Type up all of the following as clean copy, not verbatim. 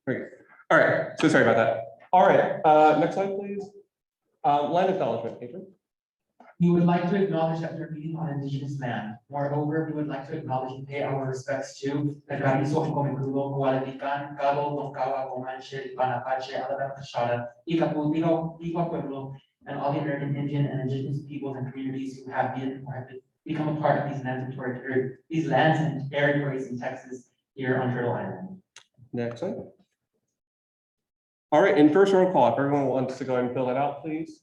Okay. All right. So sorry about that. All right. Next slide, please. Land acknowledgement, Adrian. We would like to acknowledge that we are meeting on Indigenous land. Moreover, we would like to acknowledge and pay our respects to the Gabiso Komikulo, Kualitikan, Gabo, Nonkawa, Comanche, Panapache, Alabama, Kashada, Ikapu, Iwa Pueblo, and all the American Indian and Indigenous peoples and communities who have become a part of these lands and territories in Texas here on Turtle Island. Next slide. All right. In first roll call, if everyone wants to go ahead and fill that out, please.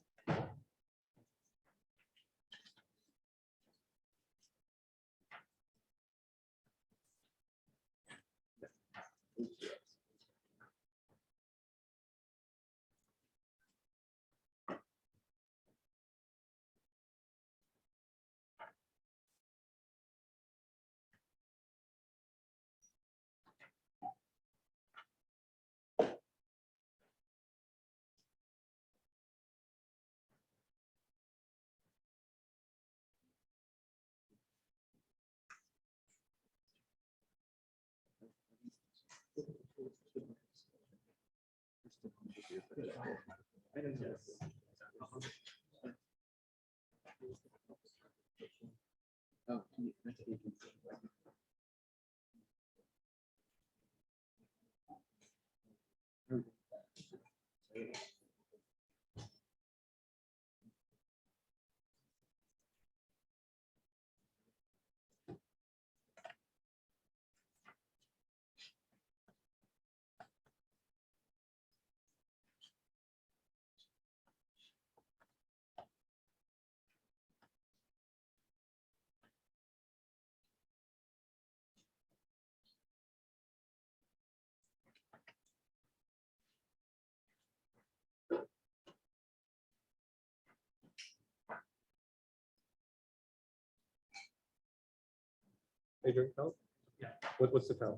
Adrian, count? Yeah. What's the count?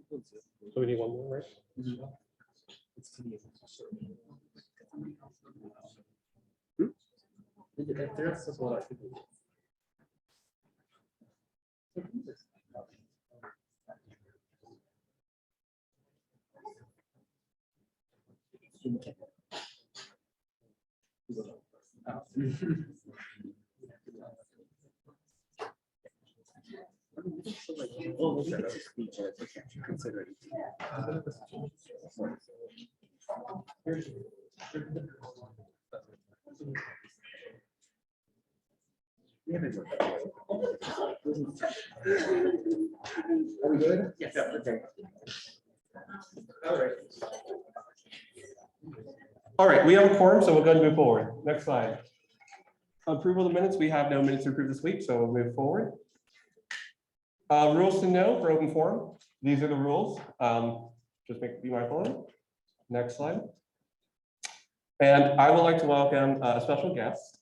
So we need one more, right? That's what I think. Oh, okay. Consider it. Are we good? Yes. Yeah, okay. All right, we have a quorum, so we'll go ahead and move forward. Next slide. Approval of the minutes. We have no minutes to approve this week, so we'll move forward. Rules to know for open forum. These are the rules. Just be mindful of them. Next slide. And I would like to welcome a special guest,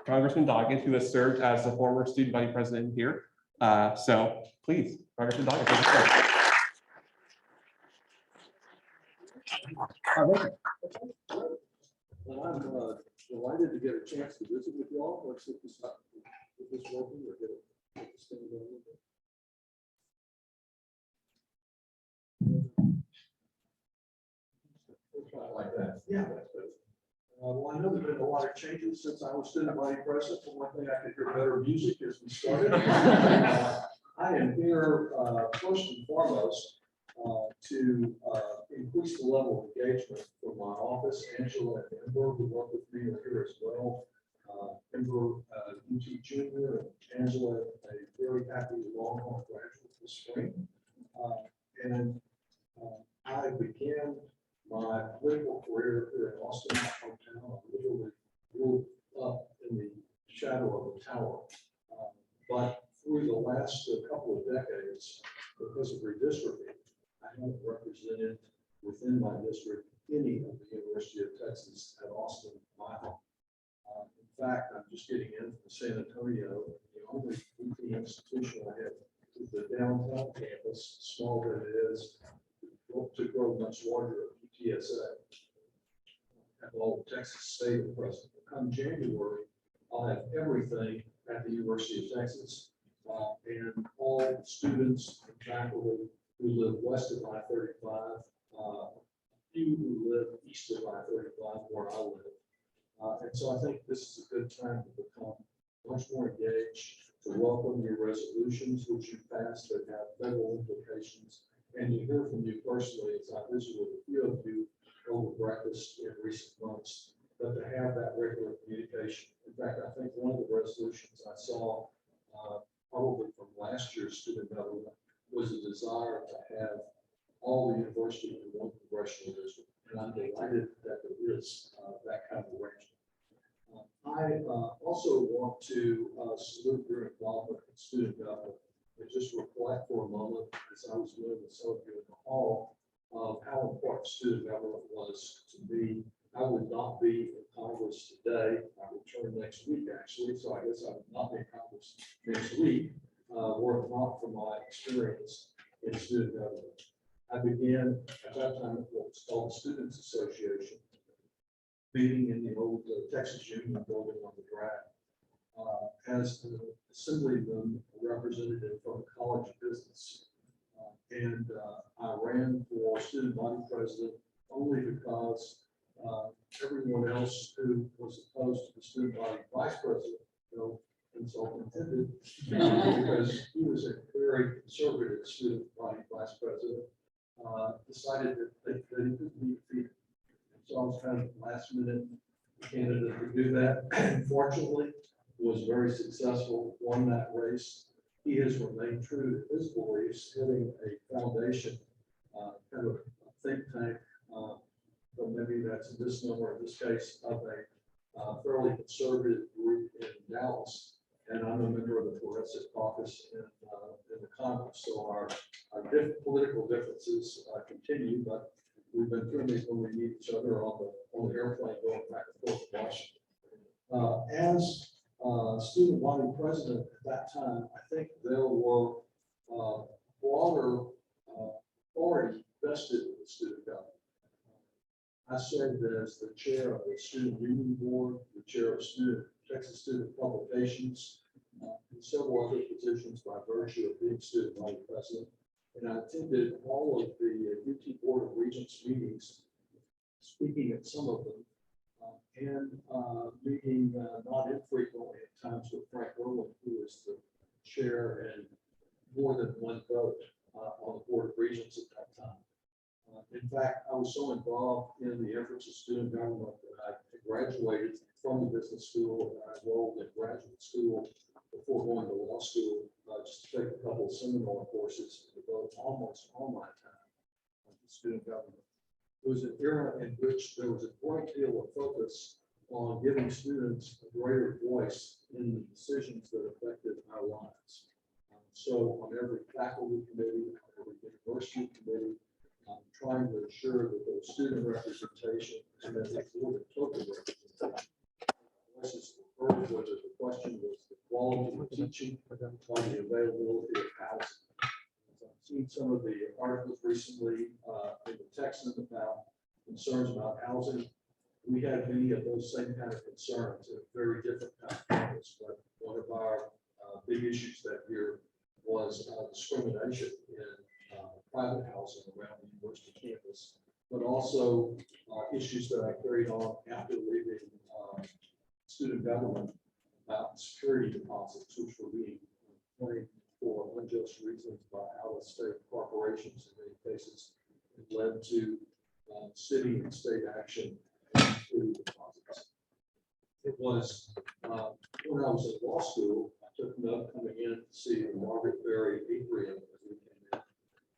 Congressman Doggett, who has served as the former student body president here. So please, Congressman Doggett. Well, I'm delighted to get a chance to visit with you all. Let's see if this working or get this thing going. Like that. Yeah, that's good. Well, I know there's been a lot of changes since I was student body president. For one thing, I could hear better music as we started. I am here first and foremost to increase the level of engagement from my office. Angela and Ember, who work with me, are here as well. Ember, UT Junior, and Angela, a very happy Longhorn graduate this spring. I began my political career here in Austin, my hometown. I literally grew up in the shadow of the tower. But through the last couple of decades, because of redistricting, I haven't represented within my district any of the University of Texas at Austin, my home. In fact, I'm just getting in from San Antonio. The only UT institution I have is the downtown campus, small that it is, to grow much larger at UTSA. Have all of Texas State at present. Come January, I'll have everything at the University of Texas. And all students and faculty who live west of I-35, a few who live east of I-35 where I live. And so I think this is a good time to become much more engaged, to welcome your resolutions which you passed that have federal implications, and to hear from you personally as I visited with a few of you over breakfast in recent months, but to have that regular communication. In fact, I think one of the resolutions I saw probably from last year's student government was a desire to have all the universities in one congressional district. And I'm delighted that there is that kind of arrangement. I also want to salute your involvement in student government and just reflect for a moment, as I was doing with some of you in the hall, of how important student government was to me. I would not be in Congress today. I return next week, actually, so I guess I would not be in Congress next week, were it not for my experience in student government. I began at that time at what was called the Students Association, meeting in the old Texas Union building on the Drive, as an assemblyman representative from the College of Business. I ran for student body president only because everyone else who was opposed to the student body vice president, no insult intended, because he was a very conservative student body vice president, decided that he couldn't be defeated. So I was kind of last minute candidate to do that. Fortunately, was very successful, won that race. He has remained true to his beliefs, heading a foundation, kind of a think tank, but maybe that's a misnomer in this case, of a fairly conservative group in Dallas. And I'm a member of the Progressive Caucus in the Congress. So our political differences continue, but we've been friendly when we meet each other on the airplane going back and forth to Washington. As student body president at that time, I think there were broader authority vested in the student government. I served as the chair of the Student Union Board, the chair of Texas Student Publications, and several other positions by virtue of being student body president. And I attended all of the UT Board of Regents meetings, speaking at some of them, and meeting not infrequently at times with Frank Irwin, who was the chair and more than one vote on the Board of Regents at that time. In fact, I was so involved in the efforts of student government that I graduated from the business school and I enrolled in graduate school before going to law school, just to take a couple of seminar courses and devote almost all my time to student government. It was an era in which there was a great deal of focus on giving students a greater voice in the decisions that affected our lives. So on every faculty committee, on every university committee, trying to ensure that there was student representation and that there was total representation. Voices were heard, whether the question was the quality of teaching or the availability of housing. I've seen some of the articles recently in the Texan about concerns about housing. We had many of those same kind of concerns in very different kind of areas, but one of our big issues that year was discrimination in private housing around the university campus, but also issues that I carried on after leaving student government about security deposits, which were being claimed for unjust reasons by out-of-state corporations. In many cases, it led to city and state action on security deposits. It was when I was in law school, I took note coming in to see the Margaret Berry atrium as we came in.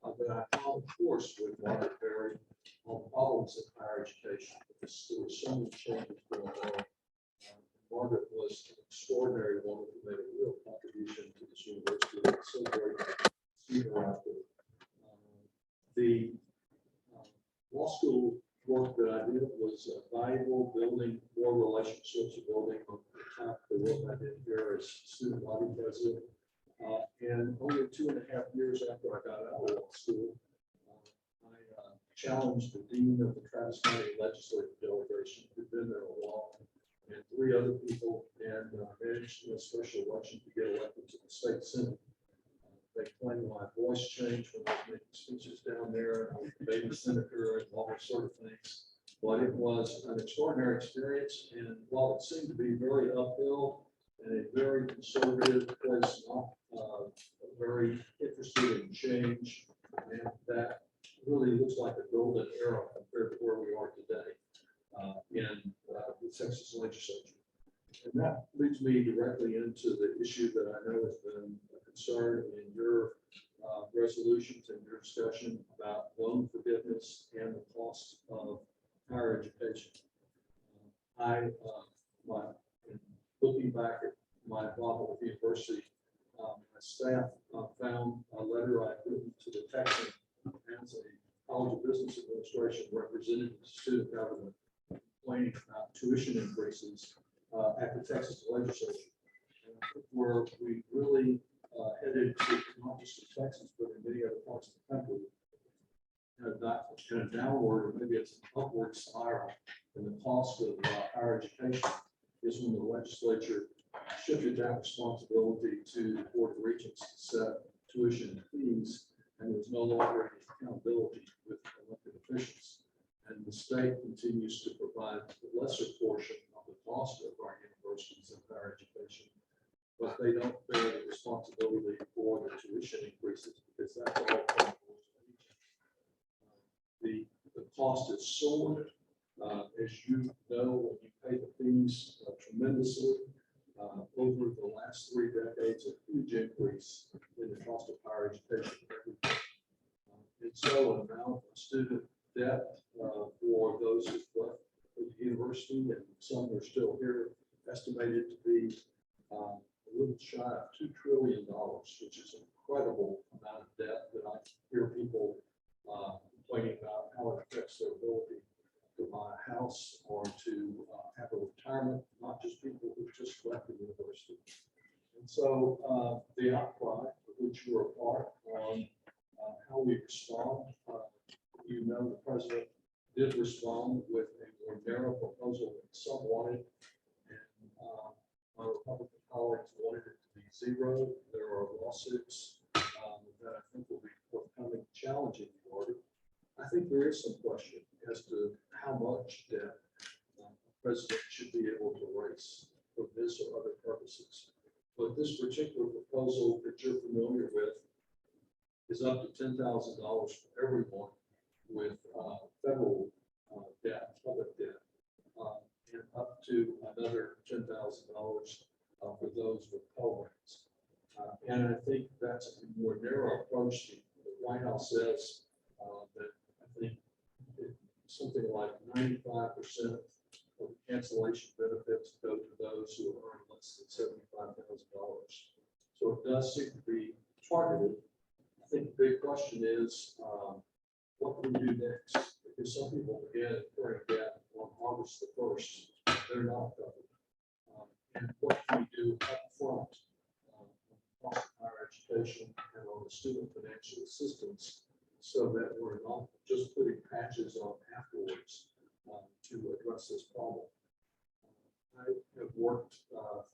But I found a course with Margaret Berry on problems in higher education, because there were so many changes going on. Margaret was an extraordinary woman who made a real contribution to this university. It's so great to see her out there. The law school work that I did was valuable, building more relationships, building on the top of the work I did here as student body president. And only 2.5 years after I got out of law school, I challenged the dean of the Travis County Legislative Delegation, who'd been there a while, and 3 other people, and managed in a special election to get elected to the state senate. They claim my voice changed when I was making speeches down there, I was the baby senator and all those sort of things. But it was an extraordinary experience, and while it seemed to be very uphill and a very conservative place, not very interested in change, and that really looks like a golden era compared to where we are today in the Texas legislature. And that leads me directly into the issue that I know has been a concern in your resolutions and your discussion about loan forgiveness and the cost of higher education. Looking back at my involvement with the university, my staff found a letter I put to the Texan as a College of Business Administration representative of student government complaining about tuition increases at the Texas legislature. And I think where we really headed to not just in Texas, but in many other parts of the country, in a downward or maybe it's an upward spiral in the cost of higher education is when the legislature shifted that responsibility to the Board of Regents to set tuition fees, and there's no longer any accountability with elected officials. And the state continues to provide the lesser portion of the cost of our universities and higher education, but they don't bear the responsibility for the tuition increases because that's all from the cost is soared. As you know, when you pay the fees tremendously over the last 3 decades, a huge increase in the cost of higher education. And so an amount of student debt for those who've left the university, and some are still here, estimated to be a little shy of $2 trillion, which is an incredible amount of debt that I hear people complaining about how it affects their ability to buy a house or to have a retirement, not just people who just left the university. And so the outcry, of which you were a part, on how we respond, you know, the president did respond with a more narrow proposal than some wanted, and my Republican colleagues wanted it to be zero. There are lawsuits that I think will be forthcoming, challenging the order. I think there is some question as to how much debt the president should be able to raise for this or other purposes. But this particular proposal that you're familiar with is up to $10,000 for everyone with federal debt, public debt, and up to another $10,000 for those with Pell Grants. And I think that's a more narrow approach. The White House says that I think something like 95% of cancellation benefits go to those who earn less than $75,000. So it does seem to be targeted. I think the big question is, what can we do next? Because some people begin incurring debt on August the 1st, they're not covered. And what can we do up front on cost of higher education and on the student financial assistance so that we're not just putting patches on afterwards to address this problem. I have worked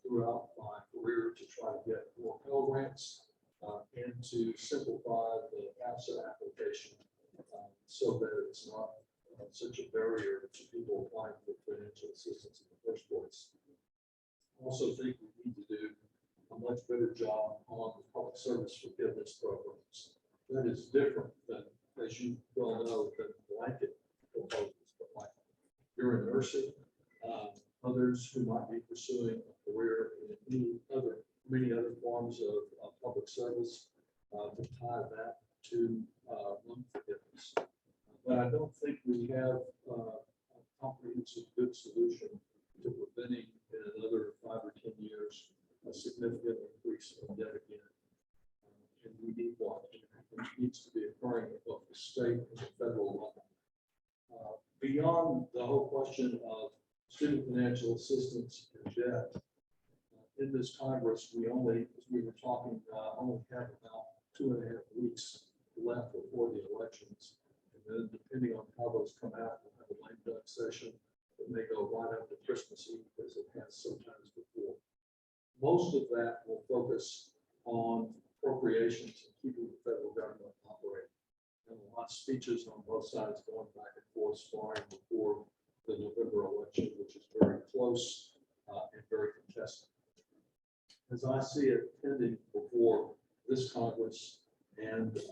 throughout my career to try to get more Pell Grants and to simplify the FAFSA application so that it's not such a barrier to people applying for financial assistance in the first place. I also think we need to do a much better job on the public service forgiveness programs. That is different than, as you well know, than blanket proposals. But like you're in nursing, others who might be pursuing a career in many other forms of public service, to tie that to loan forgiveness. But I don't think we have a comprehensive good solution to preventing in another 5 or 10 years a significant increase in debt again. And we need one. It needs to be occurring at both the state and the federal level. Beyond the whole question of student financial assistance and debt, in this Congress, we only, as we were talking, only have about 2.5 weeks left before the elections. And then depending on how those come out, we'll have a lame duck session that may go right up to Christmas Eve as it has sometimes before. Most of that will focus on appropriations and keeping the federal government operating. And a lot of speeches on both sides going back and forth, sparring before the November election, which is very close and very contested. As I see it pending before this Congress and the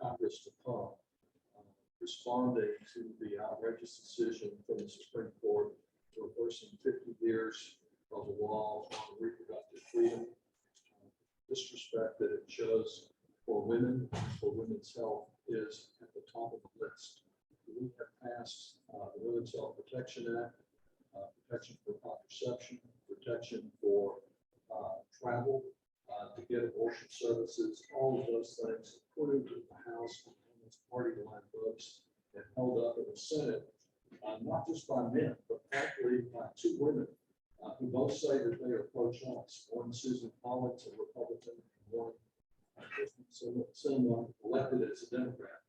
Congress to come, responding to the outrageous decision from the Supreme Court reversing 50 years of the law on reproductive freedom, disrespect that it shows for women, for women's health is at the top of the list. We have passed the Women's Health Protection Act, protection for contraception, protection for travel, to get abortion services, all of those things, according to the House and its party line votes, and held up in the Senate, not just by men, but actually by two women who both say that they are pro-choice. One, Susan Collins, a Republican, and one, someone elected as a Democrat,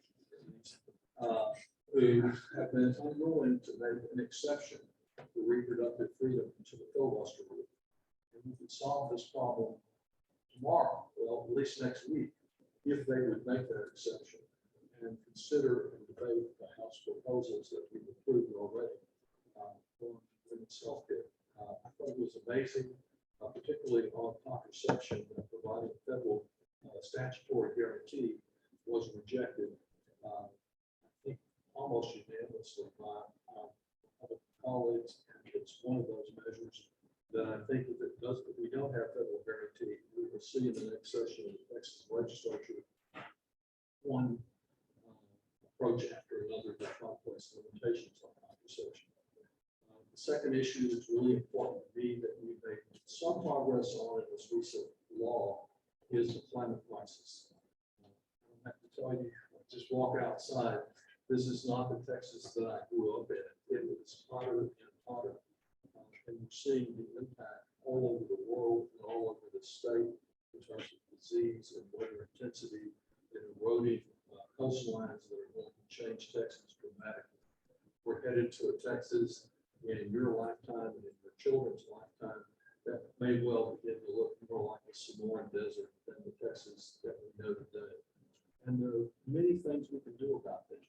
who have been unwilling to make an exception for reproductive freedom to the filibuster rule. And we could solve this problem tomorrow, well, at least next week, if they would make that exception and consider and debate the House proposals that we've approved already on women's health care. I thought it was amazing, particularly on contraception, providing a federal statutory guarantee was rejected, I think almost unanimously by other colleagues. And it's one of those measures that I think if it does, if we don't have federal guarantee, we will see in the next session of the Texas legislature one approach after another to try to place limitations on contraception. The second issue that's really important to me that we've made some progress on in this recent law is the climate crisis. I don't have to tell you, just walk outside. This is not the Texas that I grew up in. It is hotter and hotter. And we're seeing the impact all over the world and all over the state in terms of disease and weather intensity and eroding coastlines that are going to change Texas dramatically. We're headed to a Texas in your lifetime and in your children's lifetime that may well begin to look more like a Samoan desert than the Texas that we know today. And there are many things we can do about that.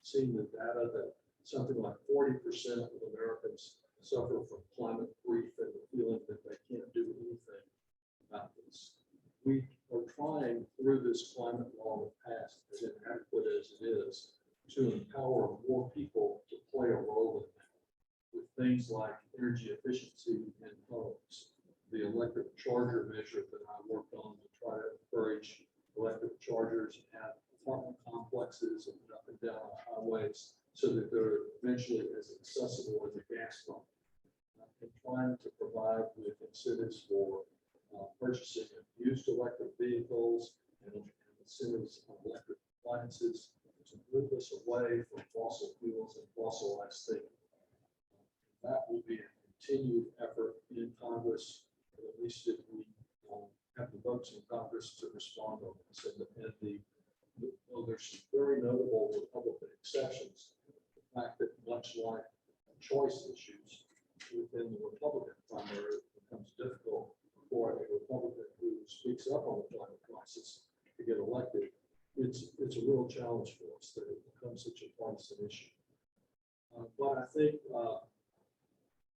Seeing the data that something like 40% of Americans suffer from climate grief and the feeling that they can't do anything about this. We are trying through this climate law passed, as inadequate as it is, to empower more people to play a role in that with things like energy efficiency in homes, the electric charger measure that I worked on to try to encourage electric chargers at apartment complexes and up and down highways so that they're eventually as accessible as a gas pump. And trying to provide with incentives for purchasing of used electric vehicles and incentives on electric appliances to move us away from fossil fuels and fossilized thinking. That will be a continued effort in Congress, at least if we have the votes in Congress to respond on this. And there's some very notable Republican exceptions. The fact that much like choice issues within the Republican primary, it becomes difficult for a Republican who speaks up on the climate crisis to get elected. It's a real challenge for us that it becomes such a partisan issue. But I think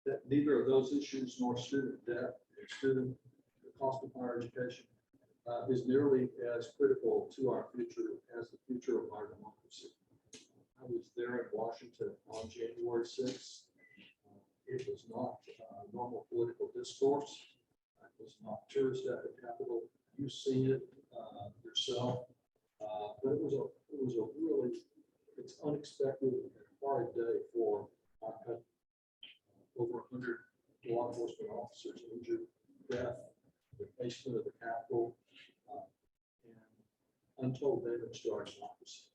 that neither of those issues, nor student debt and the cost of higher education, is nearly as critical to our future as the future of our democracy. I was there in Washington on January 6th. It was not normal political discourse. It was not tourist at the Capitol. You've seen it yourself. But it was a really, it's unexpected and hard day for our country. Over 100 law enforcement officers injured, death, the basement of the Capitol, and untold damage to our democracy.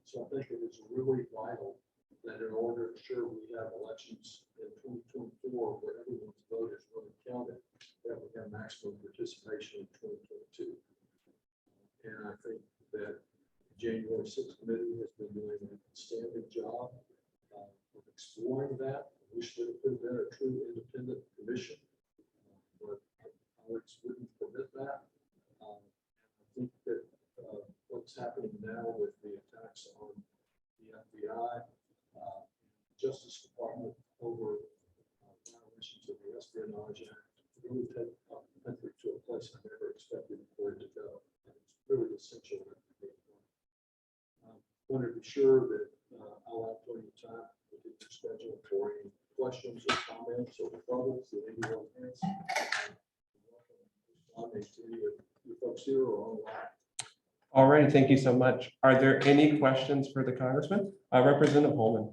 So I think it is really vital that in order to ensure we have elections in 2024 where everyone's vote is really counted, that we have maximum participation in 2022. And I think that the January 6th committee has been doing an outstanding job of exploring that. I wish that it could have been a true independent commission, but our colleagues wouldn't permit that. what's happening now with the attacks on the FBI, Justice Department over violations of the Espionage Act, really take our country to a place I never expected for it to go. And it's really essential that we get it done. Wanted to be sure that I'll have plenty of time within your schedule for any questions or comments or troubles that anyone has. Welcome to any of you folks here or online. All right, thank you so much. Are there any questions for the Congressman? Representative Holman.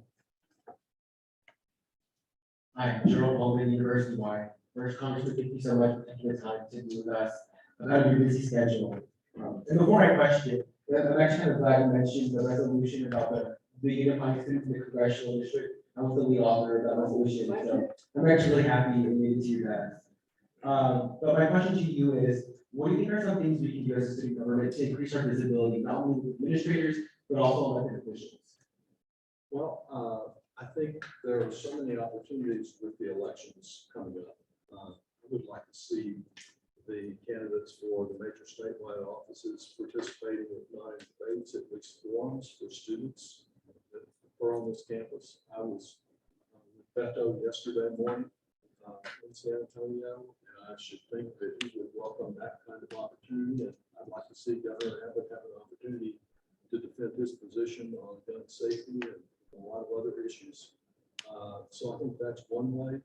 Hi, Jerome Holman, University Wide. First, Congressman, thank you so much for taking the time to be with us about your busy schedule. And before I question, I'm actually kind of glad you mentioned the resolution about the unifying students in the congressional district. I was the lead author of that resolution, so I'm actually really happy it made it to your desk. But my question to you is, what do you think are some things we can do as a student government to increase our visibility, not only with administrators, but also elected officials? Well, I think there are so many opportunities with the elections coming up. I would like to see the candidates for the major statewide offices participating, if not in debates, at least forums for students that are on this campus. I was with Beto yesterday morning in San Antonio, and I should think that he would welcome that kind of opportunity. And I'd like to see Governor Abbott have an opportunity to defend his position on gun safety and a lot of other issues. So I think that's one way.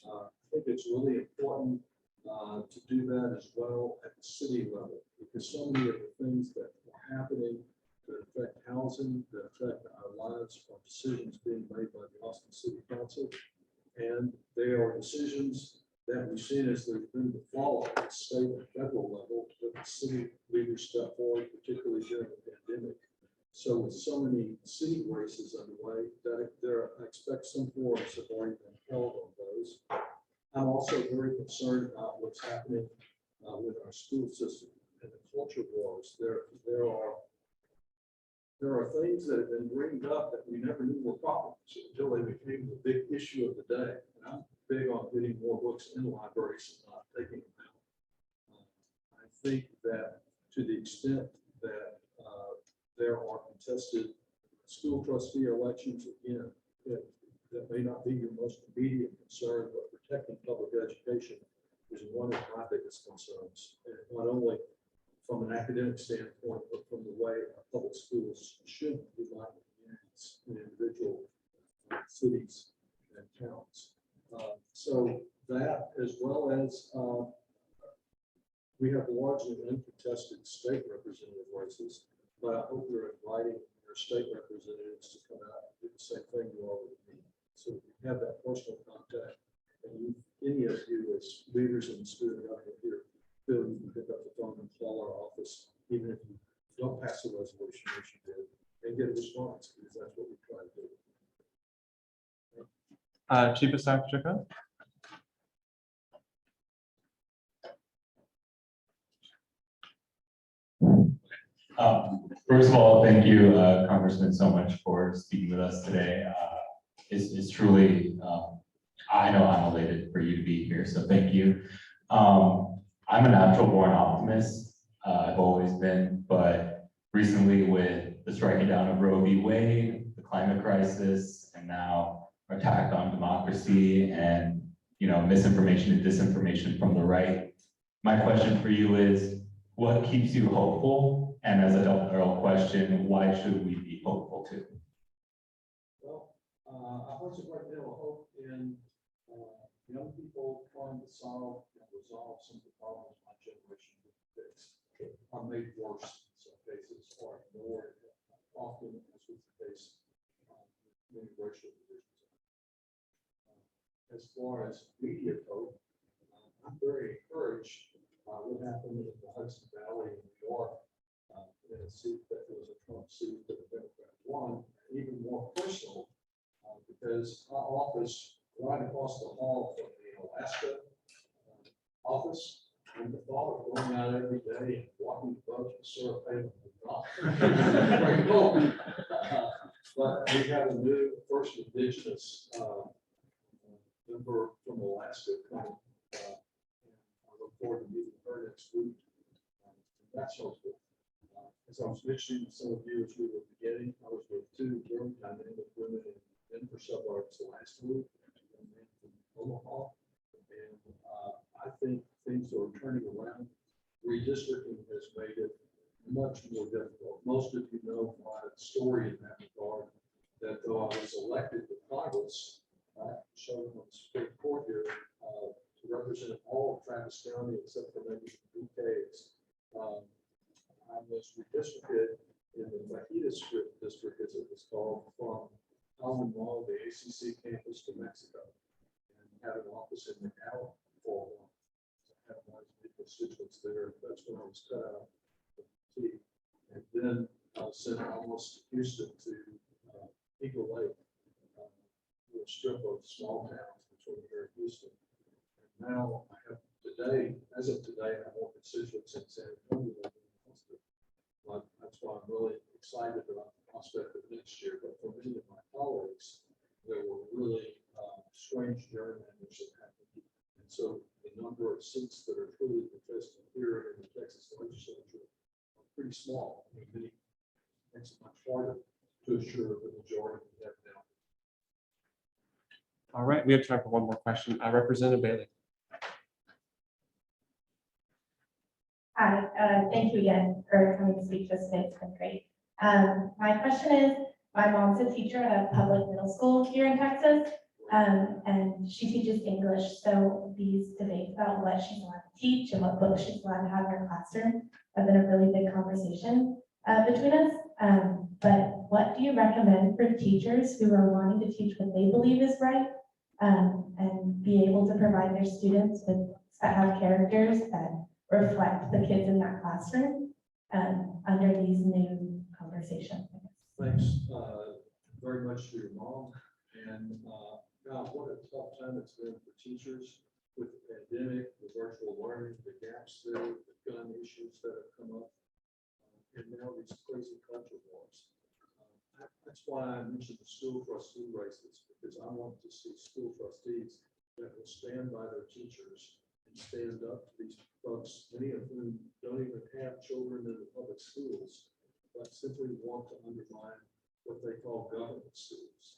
I think it's really important to do that as well at the city level, because so many of the things that are happening that affect housing, that affect our lives, are decisions being made by the Austin City Council. And they are decisions that we've seen as they've been to follow at the state and federal level, that the city leaders step forward, particularly during the pandemic. So with so many city races underway, that I expect some forums have already been held on those. I'm also very concerned about what's happening with our school system and the culture wars. There are things that have been bringed up that we never knew were problems until they became the big issue of the day. And I'm big on getting more books in libraries and not taking them out. I think that to the extent that there are contested school trustee elections, again, that may not be your most immediate concern, but protecting public education is one of my biggest concerns. And not only from an academic standpoint, but from the way our public schools should be run in individual cities and towns. So that, as well as we have largely uncontested state representative races, but I hope you're inviting your state representatives to come out and do the same thing you are with me. So we have that personal contact, and any of you as leaders in the student government here feel you can pick up the phone and call our office, even if you don't pass a resolution, which you did, and get a response, because that's what we try to do. Chief of Staff Pacheco. First of all, thank you, Congressman, so much for speaking with us today. It's truly, I know I'm elated for you to be here, so thank you. I'm a natural born optimist. I've always been, but recently with the striking down of Roe v. Wade, the climate crisis, and now our attack on democracy and, misinformation and disinformation from the right, my question for you is, what keeps you hopeful? And as a double-barrel question, why should we be hopeful too? Well, I put a great deal of hope in young people trying to solve and resolve some of the problems my generation didn't fix, are made worse in some cases, or ignored, often as was the case with many racial divisions. As far as media hope, I'm very encouraged by what happened in the Hudson Valley in New York. In a seat that was a Trump seat that the Democrat won, even more personal, because our office right across the hall from the Alaska office, and the thought of going out every day and walking the boat to Surf Haven was not very cool. But we have a new first indigenous member from Alaska coming. I look forward to meeting her next week. That's hopeful. As I was mentioning to some of you as we were beginning, I was with two very dynamic women in Denver suburbs last week, and then from Omaha. And I think things are turning around. Redistricting has made it much more difficult. Most of you know my story in that regard, that though I was elected to Congress, I showed on the Supreme Court here to represent all of Travis County except for maybe BKs. I was redistricted in the Fajita Strip district, as it was called, from Allen Mall, the ACC campus, to Mexico, and had an office in McAllen for a while. So I had my constituents there. That's when I was cut out of the T. And then sent almost Houston to Eagle Lake, a strip of small towns between here and Houston. And now I have today, as of today, I have more constituents in San Antonio than in Austin. But that's why I'm really excited about the prospect of next year. But for many of my colleagues, there were really strange gerrymanders that happened. And so the number of seats that are truly contested here in the Texas legislature are pretty small. I mean, it makes it much harder to assure the majority we have now. All right, we have time for one more question. Representative Bailey. Hi, thank you again for coming to speak to us today. It's been great. My question is, my mom's a teacher at a public middle school here in Texas, and she teaches English. So these debates about what she's allowed to teach and what books she's allowed to have in her classroom have been a really big conversation between us. But what do you recommend for teachers who are wanting to teach what they believe is right, and be able to provide their students with books that have characters that reflect the kids in that classroom under these new conversations? Thanks very much to your mom. And God, what a tough time it's been for teachers with the pandemic, the virtual learning, the gaps there, the gun issues that have come up, and now these crazy culture wars. That's why I mentioned the school trustee races, because I want to see school trustees that will stand by their teachers and stand up to these folks, many of whom don't even have children in the public schools, but simply want to undermine what they call government schools.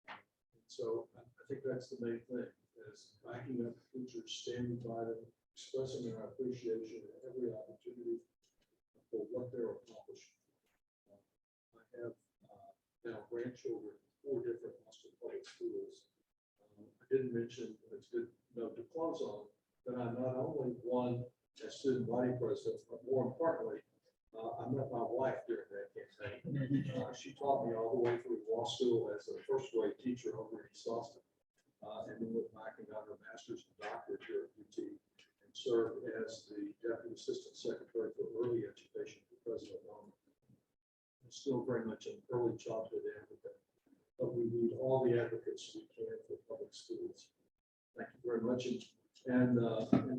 And so I think that's the main thing, is backing up teachers, standing by them, expressing our appreciation at every opportunity for what they're accomplishing. I have now grandchildren in 4 different Austin public schools. I didn't mention, it's good note to close on, that I not only won as student body president, but more importantly, I met my wife during that campaign. She taught me all the way through law school as a first grade teacher over in East Austin. And then went back and got her master's and doctorate here at UT and served as the deputy assistant secretary for early education for President Obama. I'm still very much an early childhood advocate, but we need all the advocates we can for public schools. Thank you very much. And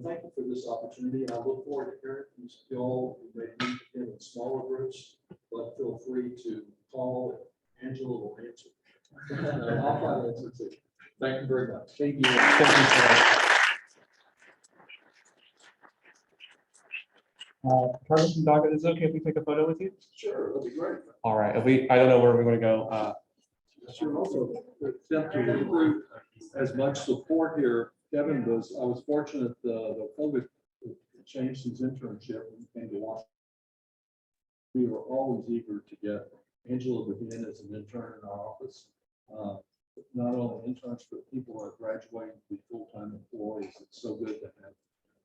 thank you for this opportunity. I look forward to hearing from you all. We may meet again in smaller groups, but feel free to call and Angela will answer. I'll try to answer too. Thank you very much. Thank you. Thank you so much. Congressman Doggett, is it okay if we take a photo with you? Sure, that'd be great. All right. I don't know where we're going to go. Sure. Also, attempt to recruit as much support here. Kevin I was fortunate the COVID changed his internship and came to Washington. We were always eager to get Angela begin as an intern in our office. Not only interns, but people who are graduating to be full-time employees. It's so good to have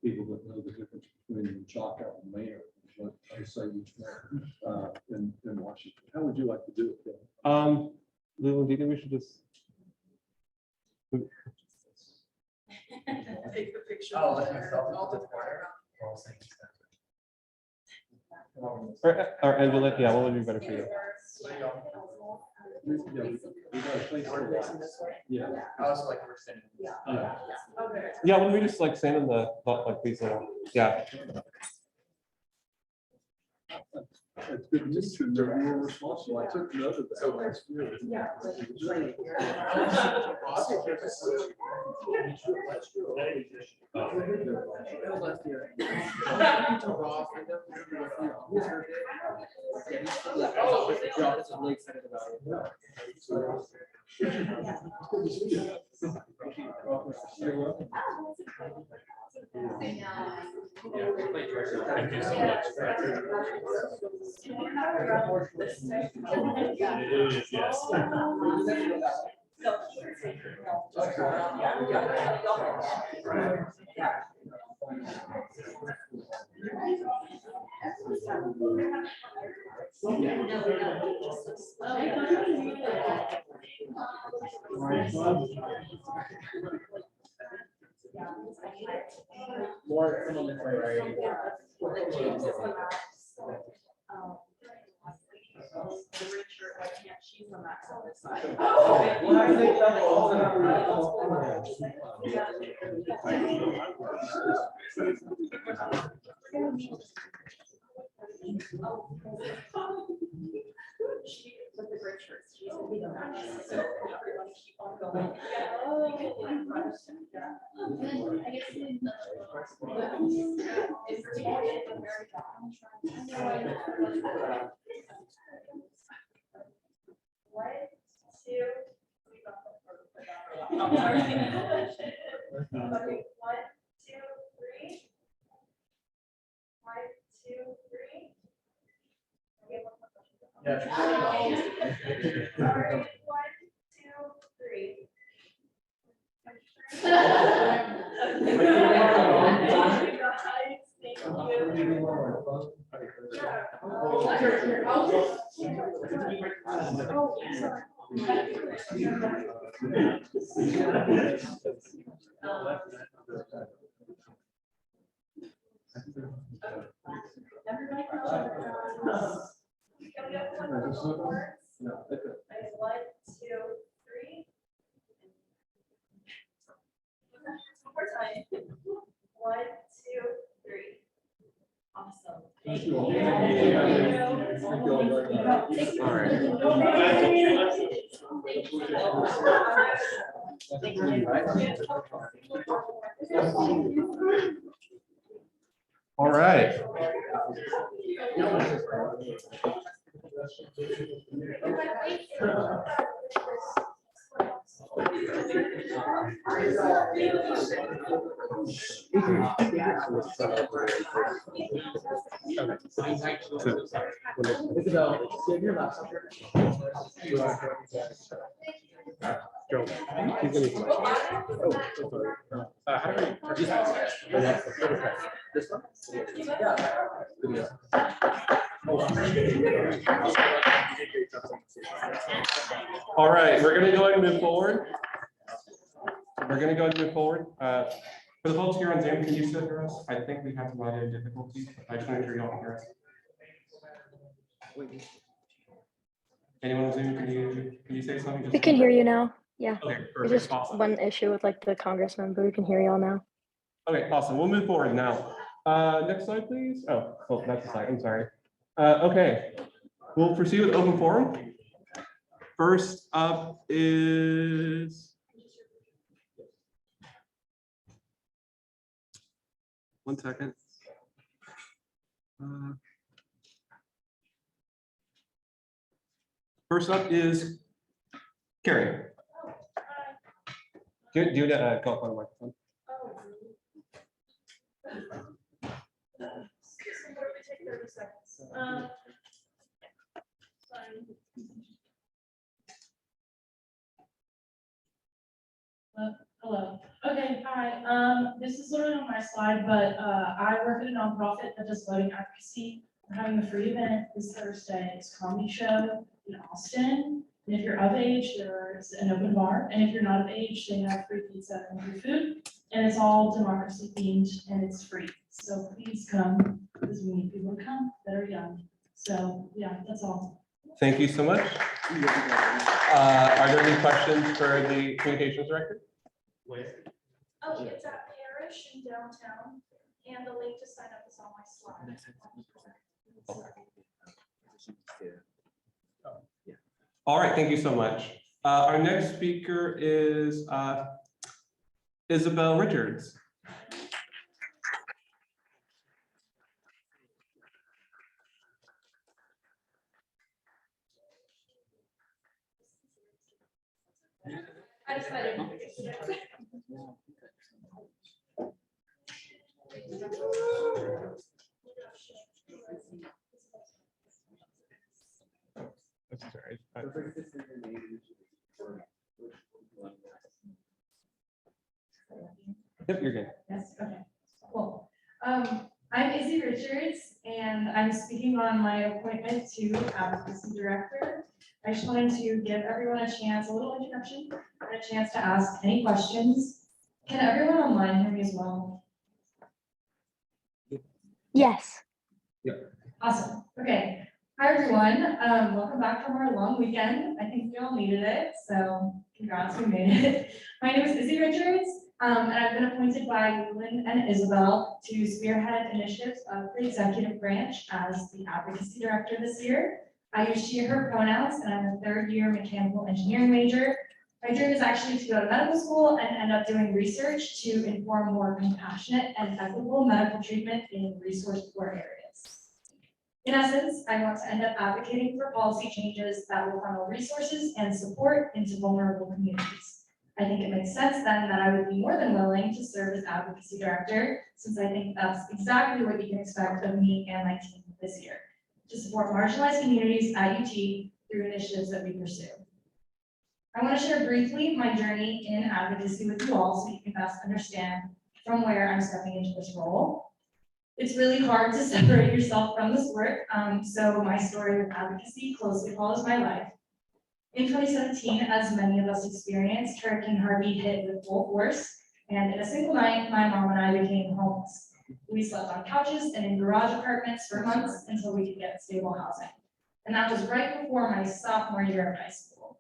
people that know the difference between Choctaw and Mayor, what I say each mayor in Washington. How would you like to do it, Kevin? Leland, do you think we should just? Take the picture. Oh, let myself in All the the corner. Or Angela, yeah, what would be better for you? We got a place for that. Yeah. I also like we're sitting. Yeah. Okay. Yeah, when we just like stand in the like these little, yeah. It's good to know you were responsible. I took note of that. That's good. Yeah. Really excited about it. Thank you so much. It is, yes. More from the variety. All right. All right, we're gonna go ahead and move forward. For the folks here on Zoom, can you still hear us? I think we have some audio difficulties. I just want to make sure y'all can hear us. Anyone on Zoom, can you say something? We can hear you now. Yeah. Okay, There's perfect, just awesome. one issue with like the congressman, but we can hear you all now. Okay, awesome. We'll move forward now. Next slide, please. Oh, that's the slide. I'm sorry. Okay, we'll proceed with open forum. First up is one second. First up is Carrie. Do you go up on the microphone? Hello. Okay, hi. This is literally on my slide, but I work at a nonprofit that does voting advocacy. We're having a free event this Thursday. It's a comedy show in Austin. And if you're of age, there's an open bar. And if you're not of age, they have free pizza and free food. And it's all democracy themed and it's free. So please come because we need people to come that are young. So yeah, that's all. Thank you so much. Are there any questions for the communications director? Oh, it's at Parish in downtown, and the link to sign up is on my slide. All right, thank you so much. Our next speaker is Isabel Richards. I decided. Yep, you're good. Yes, okay, cool. I'm Izzy Richards, and I'm speaking on my appointment to Advocacy Director. I just wanted to give everyone a chance, a little introduction, and a chance to ask any questions. Can everyone online hear me as well? Yes. Awesome, okay. Hi, everyone. Welcome back from our long weekend. I think we all needed it, so congrats, we made it. My name is Izzy Richards, and I've been appointed by Leland and Isabel to spearhead initiatives of the executive branch as the advocacy director this year. I use she, her pronouns, and I'm a third-year mechanical engineering major. My dream is actually to go to medical school and end up doing research to inform more compassionate and equitable medical treatment in resource-poor areas. In essence, I want to end up advocating for policy changes that will funnel resources and support into vulnerable communities. I think it makes sense then that I would be more than willing to serve as advocacy director, since I think that's exactly what you can expect of me and my team this year, to support marginalized communities at UT through initiatives that we pursue. I want to share briefly my journey in advocacy with you all so you can best understand from where I'm stepping into this role. It's really hard to separate yourself from this work, so my story with advocacy closely follows my life. In 2017, as many of us experienced, Hurricane Harvey hit with full force, and in a single night, my mom and I became homeless. We slept on couches and in garage apartments for months until we could get stable housing. And that was right before my sophomore year of high school.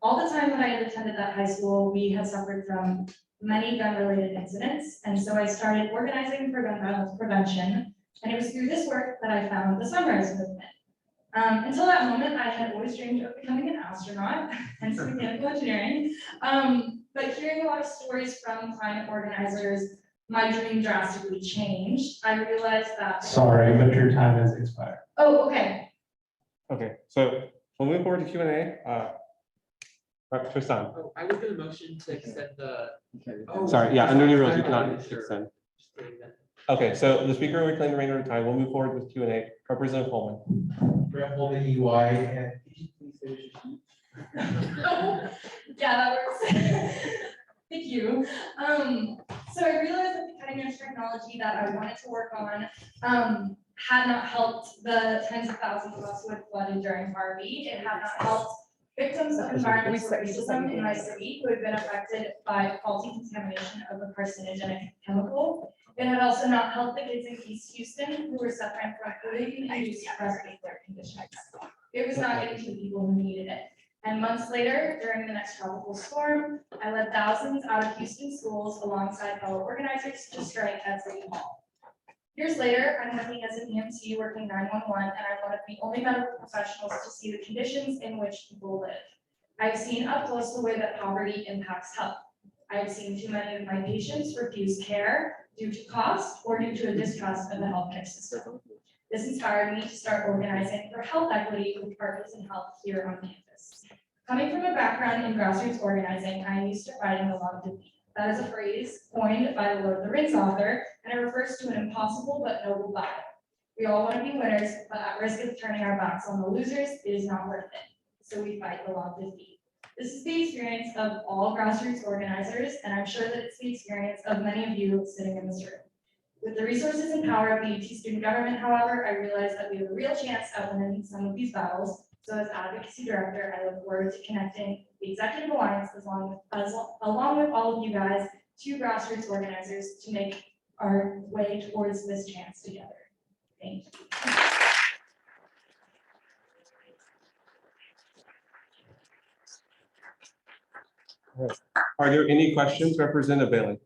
All the time that I had attended that high school, we had suffered from many gun-related incidents, and so I started organizing for gun violence prevention, and it was through this work that I found the Sunrise Movement. Until that moment, I had always dreamed of becoming an astronaut, hence mechanical engineering, but hearing a lot of stories from climate organizers, my dream drastically changed. I realized that— Sorry, but your time has expired. Oh, okay. Okay, so we'll move forward to Q&A. Tristan. Oh, I was gonna motion to extend the. Oh, Sorry, yeah, under new rules, you I cannot wasn't sure. extend. Just kidding then. Okay, so the speaker will reclaim the remainder of the time. We'll move forward with Q&A. Representative Coleman. Brett Holman, EY, and could you please finish your sheet? Yeah, that works. Thank you. So I realized that the cutting edge technology that I wanted to work on had not helped the tens of thousands of us who had flooded during Harvey. It had not helped victims of environmental racism in my city who had been affected by faulty contamination of a carcinogenic chemical. It had also not helped the kids in East Houston who were suffering from pollution-induced respiratory conditions. It was not getting to the people who needed it. And months later, during the next tropical storm, I led thousands out of Houston schools alongside fellow organizers to strike at City Hall. Years later, I'm working as an EMT working 911, and I'm one of the only medical professionals to see the conditions in which people live. I've seen up close the way that poverty impacts health. I've seen too many of my patients refuse care due to cost or due to a distrust of the healthcare system. This inspired me to start organizing for health equity with partners in health here on campus. Coming from a background in grassroots organizing, I am used to fighting the law of defeat. That is a phrase coined by the Lord of the Rings author, and it refers to an impossible but noble battle. We all want to be winners, but at risk of turning our backs on the losers, it is not worth it. So we fight the law of defeat. This is the experience of all grassroots organizers, and I'm sure that it's the experience of many of you sitting in this room. With the resources and power of the UT Student Government, however, I realize that we have a real chance at winning some of these battles. So as advocacy director, I look forward to connecting the Executive Alliance along with all of you guys to grassroots organizers to make our way towards this chance together. Thank you. Are there any questions, Representative Bailey?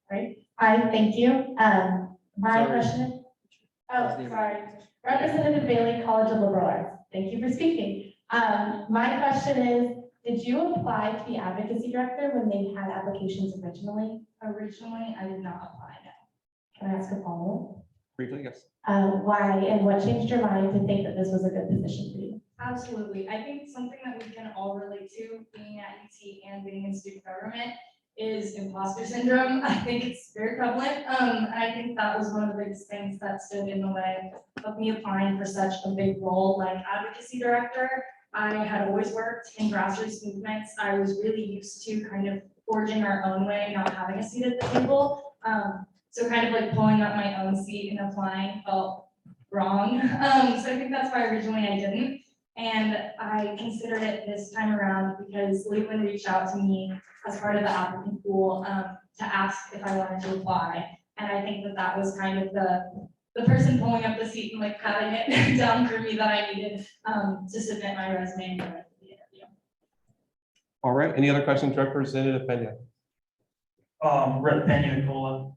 Right, I thank you. My Sorry. question, Oh, sorry. Representative Bailey, College of Liberal Arts. Thank you for speaking. My question is, did you apply to be advocacy director when they had applications originally? Originally, I did not apply, no. Can I ask a follow-up? Briefly, yes. Why and what changed your mind to think that this was a good position for you? Absolutely. I think something that we can all relate to, being at UT and being in student government, is imposter syndrome. I think it's very prevalent. And I think that was one of the biggest things that stood in the way of me applying for such a big role like advocacy director. I had always worked in grassroots movements. I was really used to kind of forging our own way, not having a seat at the table. So kind of like pulling up my own seat and applying felt wrong. So I think that's why originally I didn't. And I considered it this time around because Leland reached out to me as part of the applicant pool to ask if I wanted to apply. And I think that that was kind of the person pulling up the seat and like patting it down for me that I needed to submit my resume and go into the interview. All right, any other questions, Representative Pena? Rep. Penny Nicola.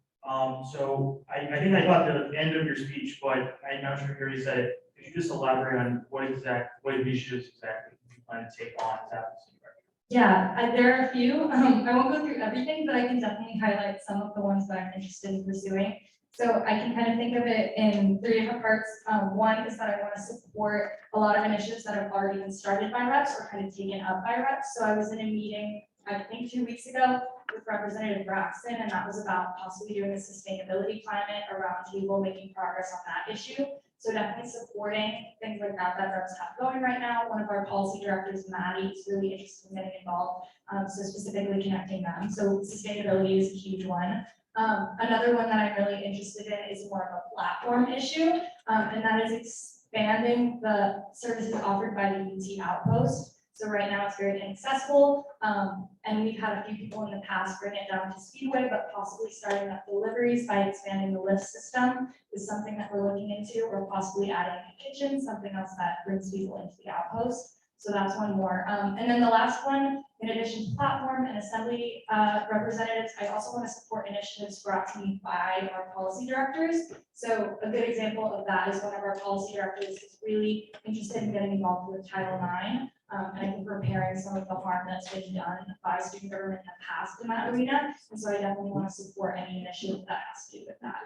So I think I got the end of your speech, but I'm not sure if you said it. Could you just elaborate on what initiatives exactly you plan to take on as advocacy director? Yeah, there are a few. I won't go through everything, but I can definitely highlight some of the ones that I'm interested in pursuing. So I can kind of think of it in three different parts. One is that I want to support a lot of initiatives that have already been started by reps or kind of taken up by reps. So I was in a meeting, I think 2 weeks ago, with Representative Braxton, and that was about possibly doing a sustainability climate, a roundtable, making progress on that issue. So definitely supporting things like that reps have going right now. One of our policy directors, Maddie, is really interested in getting involved, so specifically connecting them. So sustainability is a huge one. Another one that I'm really interested in is more of a platform issue, and that is expanding the services offered by the UT Outpost. So right now it's very inaccessible, and we've had a few people in the past bring it down to Speedway, but possibly starting up deliveries by expanding the lift system is something that we're looking into, or possibly adding a kitchen, something else that brings people into the Outpost. So that's one more. And then the last one, in addition to platform and assembly representatives, I also want to support initiatives brought to me by our policy directors. So a good example of that is one of our policy directors is really interested in getting involved with Title IX. And I think repairing some of the harm that's been done by student government in the past in that arena. And so I definitely want to support any initiative that has to do with that.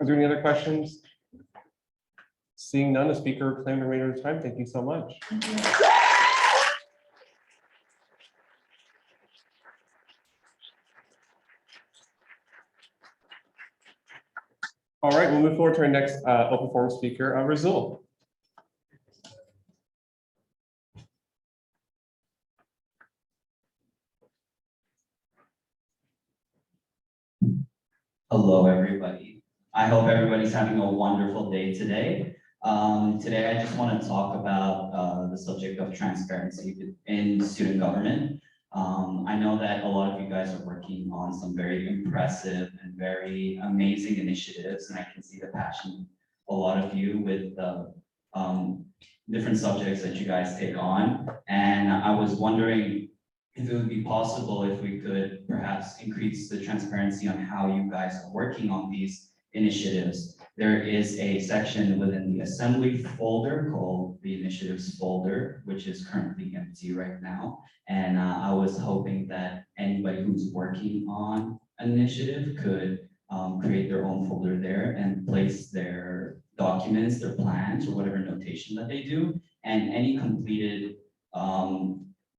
Are there any other questions? Seeing none, the speaker claimed the remainder of the time. Thank you so much. Thank you. All right, we'll move forward to our next open forum speaker, Razul. Hello, everybody. I hope everybody's having a wonderful day today. Today, I just want to talk about the subject of transparency in student government. I know that a lot of you guys are working on some very impressive and very amazing initiatives, and I can see the passion a lot of you with the different subjects that you guys take on. And I was wondering if it would be possible if we could perhaps increase the transparency on how you guys are working on these initiatives. There is a section within the assembly folder called the initiatives folder, which is currently empty right now. And I was hoping that anybody who's working on an initiative could create their own folder there and place their documents, their plans, or whatever notation that they do. And any completed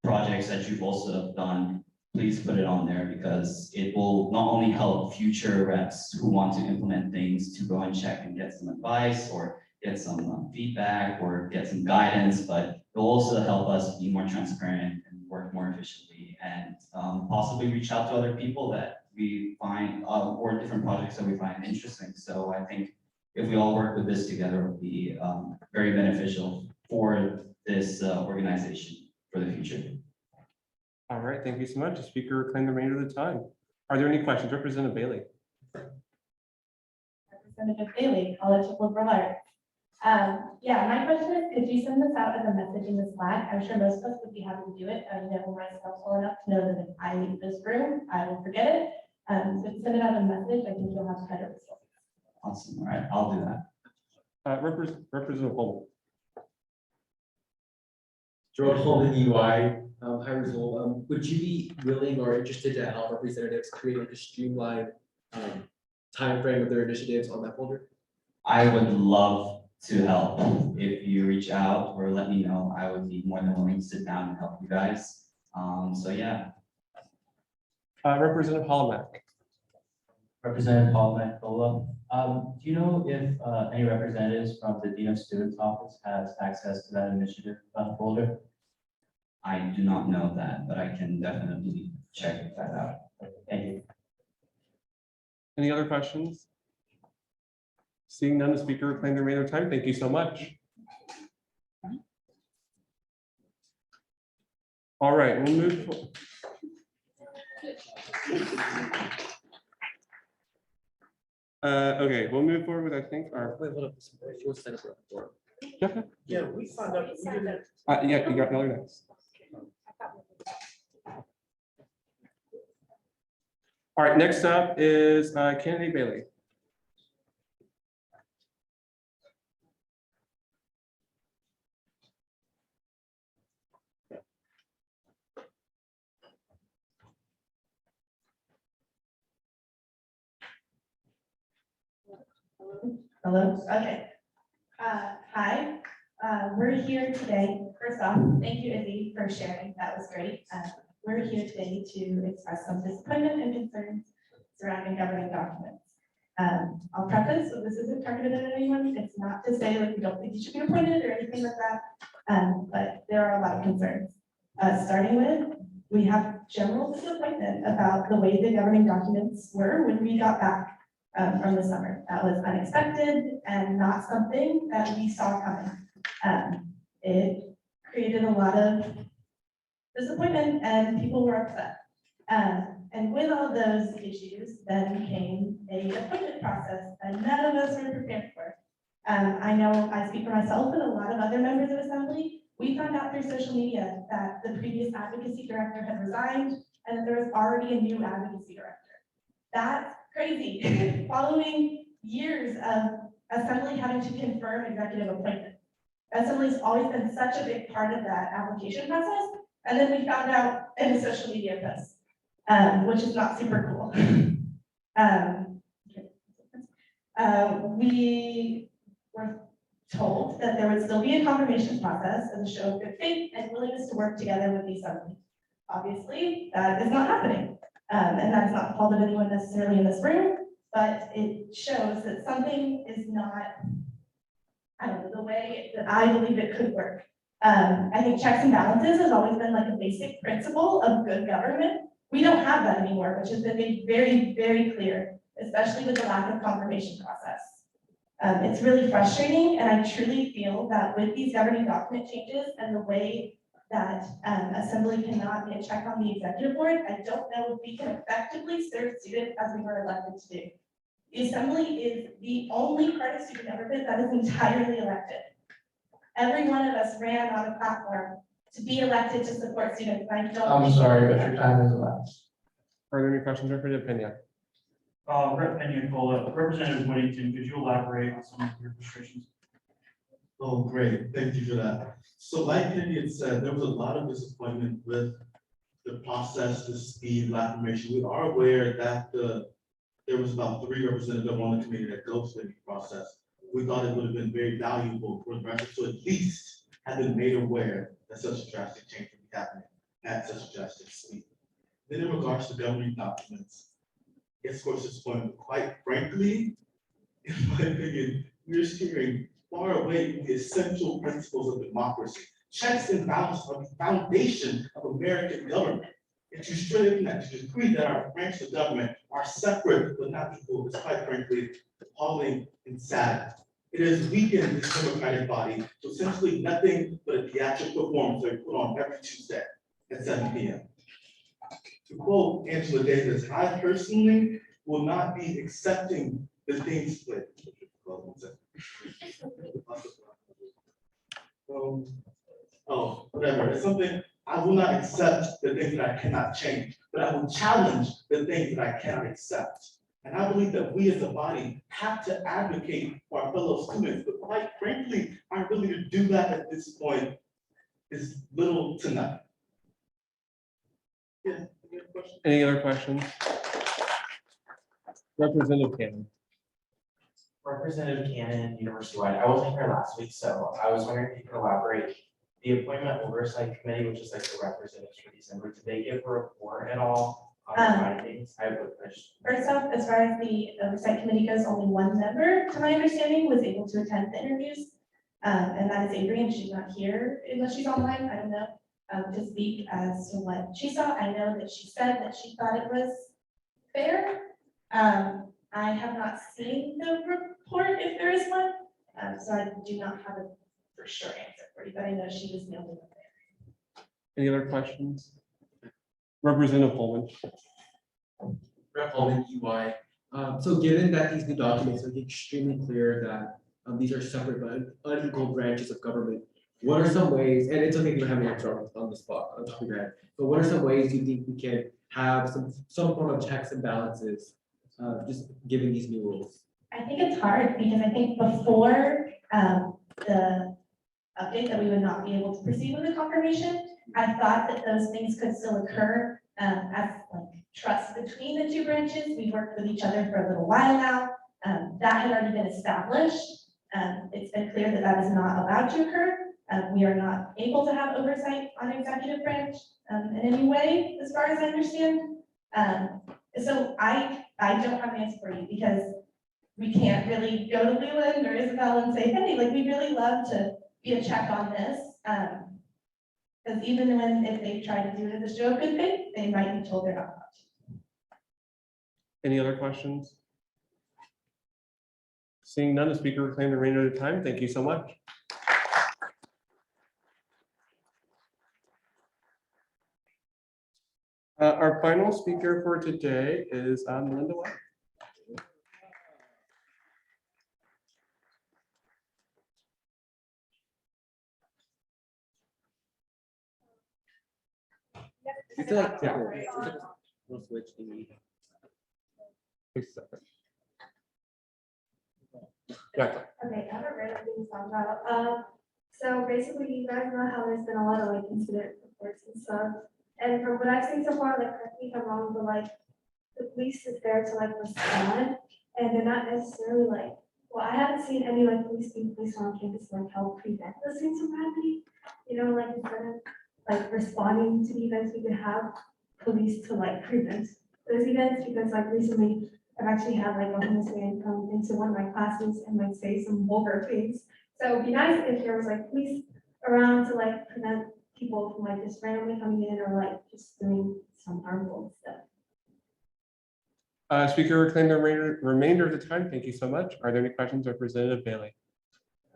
projects that you've also done, please put it on there, because it will not only help future reps who want to implement things to go and check and get some advice or get some feedback or get some guidance, but it will also help us be more transparent and work more efficiently, and possibly reach out to other people that we find or different projects that we find interesting. So I think if we all work with this together, it will be very beneficial for this organization for the future. All right, thank you so much. The speaker claimed the remainder of the time. Are there any questions? Representative Bailey. Representative Bailey, College of Liberal Arts. Yeah, my question is, could you send this out as a message in the Slack? I'm sure most of us would be happy to do it. I know myself well enough to know that if I leave this room, I will forget it. So to send it out as a message, I think you'll have better results. Awesome, all right, I'll do that. Representative Holman. Gerald Holden, UI. Hi, Rizal. Would you be willing or interested to help representatives create like a streamlined timeframe of their initiatives on that folder? I would love to help. If you reach out or let me know, I would be more than willing to sit down and help you guys. So yeah. Representative Holloway. Representative Paul Mancola. Do you know if any representatives from the Dean of Students Office has access to that initiative folder? I do not know that, but I can definitely check that out. Thank you. Any other questions? Seeing none, the speaker will claim the remainder of time. Thank you so much. All right, we'll move. Okay, we'll move forward with, I think, our. Wait, hold up. We'll set up a forum. Yeah, we signed up. Yeah, you got Miller next. All right, next up is candidate Bailey. Hello, okay. Hi, we're here today. First off, thank you, Izzy, for sharing. That was great. We're here today to express some disappointment and concerns surrounding governing documents. I'll preface, so this isn't targeted at anyone. It's not to say like we don't think you should be appointed or anything like that. But there are a lot of concerns. Starting with, we have general disappointment about the way the governing documents were when we got back from the summer. That was unexpected and not something that we saw coming. It created a lot of disappointment and people were upset. And with all those issues, then came a appointment process that none of us were prepared for. I know I speak for myself and a lot of other members of Assembly. We found out through social media that the previous advocacy director had resigned and that there was already a new advocacy director. That's crazy. Following years of Assembly having to confirm executive appointments. Assembly's always been such a big part of that application process. And then we found out in a social media post, which is not super cool. We were told that there would still be a confirmation process as a show of good faith and willingness to work together with the Assembly. Obviously, that is not happening. And that is not the fault of anyone necessarily in this room, but it shows that something is not, I don't know, the way that I believe it could work. I think checks and balances has always been like a basic principle of good government. We don't have that anymore, which has been made very, very clear, especially with the lack of confirmation process. It's really frustrating, and I truly feel that with these governing document changes and the way that Assembly cannot be a check on the executive board, I don't know if we can effectively serve students as we were elected to do. The Assembly is the only part of student government that is entirely elected. Every one of us ran on a platform to be elected to support students. And I don't. I'm sorry, but your time has elapsed. Are there any questions or for the opinion? Rep. Nicola, Representative Whittington, could you elaborate on some of your frustrations? Oh, great. Thank you for that. So like Kennedy had said, there was a lot of disappointment with the process, the speed, the information. We are aware that there was about 3 representatives on the committee that go through the process. We thought it would have been very valuable for the rest, so at least have been made aware that such a drastic change would be happening at such a drastic speed. Then in regards to governing documents, it's of course disappointing. Quite frankly, in my opinion, we're steering far away from the essential principles of democracy. Checks and balances are the foundation of American government. If you straighten that, to agree that our branches of government are separate but not equal, is quite frankly appalling and sad. It has weakened this democratic body to essentially nothing but a theatrical performance that we put on every Tuesday at 7 p.m. To quote Angela Davis, I personally will not be accepting the things split. Whatever. It's something I will not accept the things that I cannot change, but I will challenge the things that I cannot accept. And I believe that we as a body have to advocate for our fellow students, but quite frankly, our ability to do that at this point is little to nothing. Yeah, any other questions? Any other questions? Representative Cannon. Representative Cannon, University-wide. I wasn't here last week, so I was wondering if you could elaborate. The Appointment Oversight Committee, which is like the representatives for December, did they give a report at all on the findings? First off, as far as the oversight committee goes, only one member, to my understanding, was able to attend the interviews. And that is Avery, and she's not here unless she's online, I don't know, to speak as to what she saw. I know that she said that she thought it was fair. I have not seen the report if there is one, so I do not have a for sure answer for you, but I know she was the only one there. Any other questions? Representative Pullman. Rep. Holman, UI. So given that these new documents are extremely clear that these are separate but unequal branches of government, what are some ways, and it's okay if you don't have an answer on the spot, on top of your head, but what are some ways you think we can have some form of checks and balances, just given these new rules? I think it's hard because I think before the update that we would not be able to proceed with the confirmation, I thought that those things could still occur as like trust between the two branches. We've worked with each other for a little while now. That had already been established. It's been clear that that is not allowed to occur. We are not able to have oversight on executive branch in any way, as far as I understand. So I don't have an answer for you because we can't really go to Leland or Isabel and say, hey, like we really love to be a check on this. Because even when if they try to do it as a show of good faith, they might be told they're not allowed to. Any other questions? Seeing none, the speaker will claim the remainder of the time. Thank you so much. Our final speaker for today is Melinda White. It's like, Yeah. we'll switch the. Please, second. Yeah. Okay, I have a random thing to talk about. So basically, you guys know how there's been a lot of like incident reports and stuff. And from what I've seen so far, like correct me if I'm wrong, but like the police is there to like respond, and they're not necessarily like. Well, I haven't seen any like police being placed on campus to like help prevent those things from happening. You know, like instead of like responding to the events, we could have police to like prevent those events, because like recently I've actually had like a homeless man come into one of my classes and like say some vulgar things. So it'd be nice if there was like police around to like prevent people from like just randomly coming in or like just doing some harmful stuff. Speaker, claim the remainder of the time. Thank you so much. Are there any questions, Representative Bailey?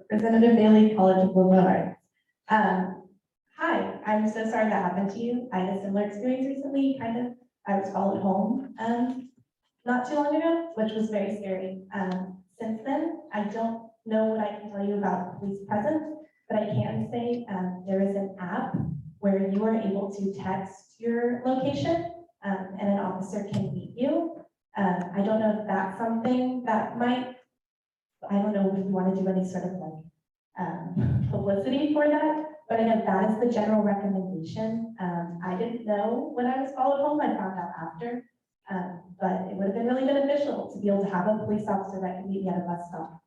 Representative Bailey, College of Liberal Arts. Hi, I'm so sorry that happened to you. I had a similar experience recently, I was followed home not too long ago, which was very scary. Since then, I don't know what I can tell you about police presence, but I can say there is an app where you are able to text your location and an officer can meet you. I don't know if that's something that might, I don't know if you want to do any sort of like publicity for that, but I know that is the general recommendation. I didn't know when I was followed home, I found out after, but it would have been really beneficial to be able to have a police officer that can meet me at a bus stop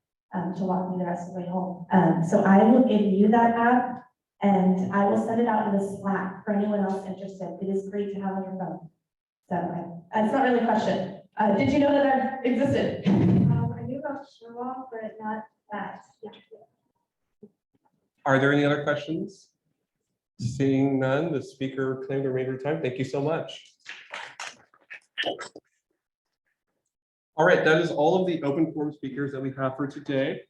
to walk me the rest of the way home. So I will give you that app and I will send it out in the Slack for anyone else interested. It is great to have on your phone. So it's not really a question. Did you know that that existed? I knew about Sherlock, but not that. Yeah. Are there any other questions? Seeing none, the speaker claimed the remainder of time. Thank you so much. All right, that is all of the open forum speakers that we have for today.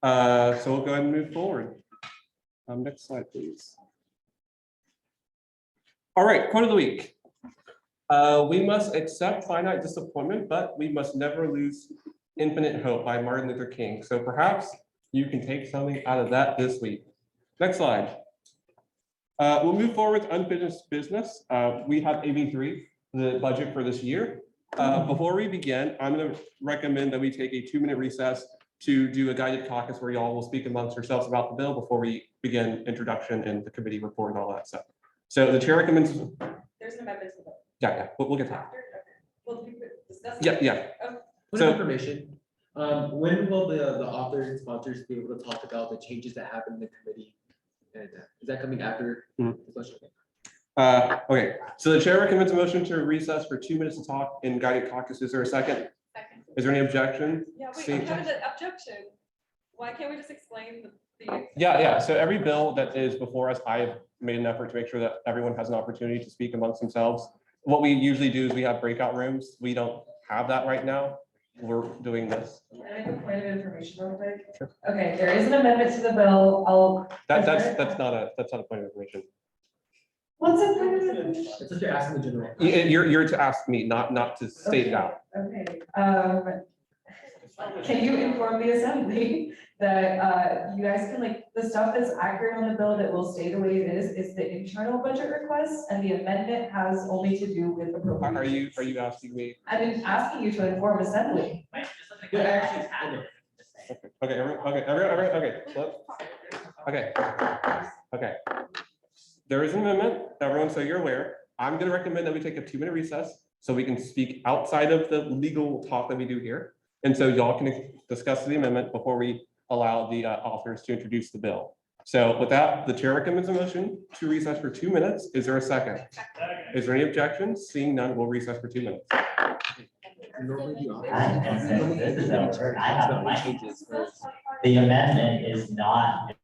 So we'll go ahead and move forward. Next slide, please. All right, quote of the week. We must accept finite disappointment, but we must never lose infinite hope by Martin Luther King. So perhaps you can take something out of that this week. Next slide. We'll move forward with unfinished business. We have AB3, the budget for this year. Before we begin, I'm going to recommend that we take a 2-minute recess to do a guided caucus where y'all will speak amongst yourselves about the bill before we begin introduction and the committee report and all that stuff. So the chair recommends, There's an amendment to the bill. yeah, we'll get to that. After, okay. Well, we could discuss. Yeah. Point So- of information, when will the authors and sponsors be able to talk about the changes that happen in the committee? And is that coming after the question? Okay, so the chair recommends a motion to recess for 2 minutes to talk in guided caucus. Is there a second? Second. Is there any objection? Yeah, wait, See- I'm having an objection. Why can't we just explain the? Yeah. So every bill that is before us, I've made an effort to make sure that everyone has an opportunity to speak amongst themselves. What we usually do is we have breakout rooms. We don't have that right now. We're doing this. Can I make a point of information real quick? Sure. Okay, there is an amendment to the bill. That's not a point of information. What's a point of information? It's just you're asking the general. You're to ask me, not to state it out. Okay, can you inform the assembly that, you guys can the stuff that's accurate on the bill that will stay the way it is the internal budget request, and the amendment has only to do with appropriations. Are you asking me? I've been asking you to inform assembly. Yeah, actually, Okay, okay. There is an amendment, everyone, so you're aware. I'm gonna recommend that we take a 2-minute recess so we can speak outside of the legal talk that we do here. And so y'all can discuss the amendment before we allow the authors to introduce the bill. So with that, the chair recommends a motion to recess for 2 minutes. Is there a second? Is there any objections? Seeing none, we'll recess for 2 minutes. normally the And since this is over, I have a mic. changes. The amendment is not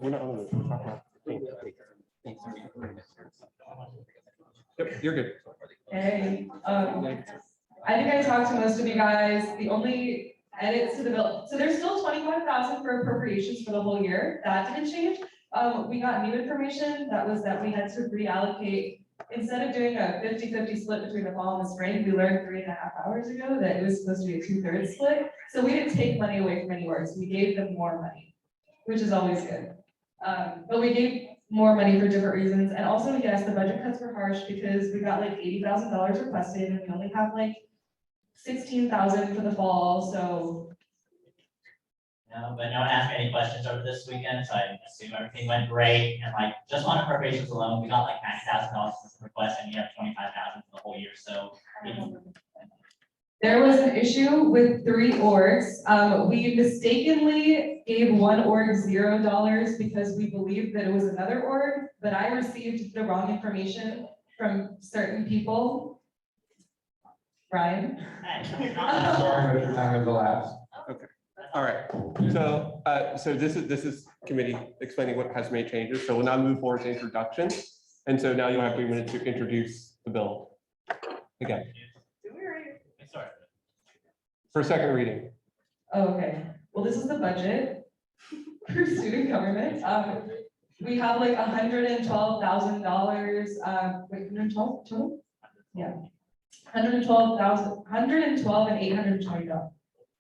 We're not on the. We're talking about- Yep, you're good. Hey, I think I talked to most of you guys. The only edits to the bill, so there's still 25,000 for appropriations for the whole year. That didn't change. We got new information that was that we had to reallocate. Instead of doing a 50-50 split between the fall and the spring, we learned 3.5 hours ago that it was supposed to be a 2/3 split. So we didn't take money away from any orgs. We gave them more money, which is always good. But we gave more money for different reasons. And also, yes, the budget cuts were harsh because we got like $80,000 requested and we only have like 16,000 for the fall, so. No, but no one asked me any questions over this weekend, so I assume everything went great. And like, just on appropriations alone, we got like $90,000 request and you have 25,000 for the whole year, so. There was an issue with 3 orgs. We mistakenly gave one org $0 because we believed that it was another org, but I received the wrong information from certain people. Brian? Sorry, your time has elapsed. Okay, all right. So, so this is committee explaining what has made changes. So we'll now move forward to introduction. And so now you'll have 3 minutes to introduce the bill again. For second reading. Oh, okay. Well, this is the budget for student government. We have like $112,000, wait, 112 total? Yeah. 112,000, 112 and $820.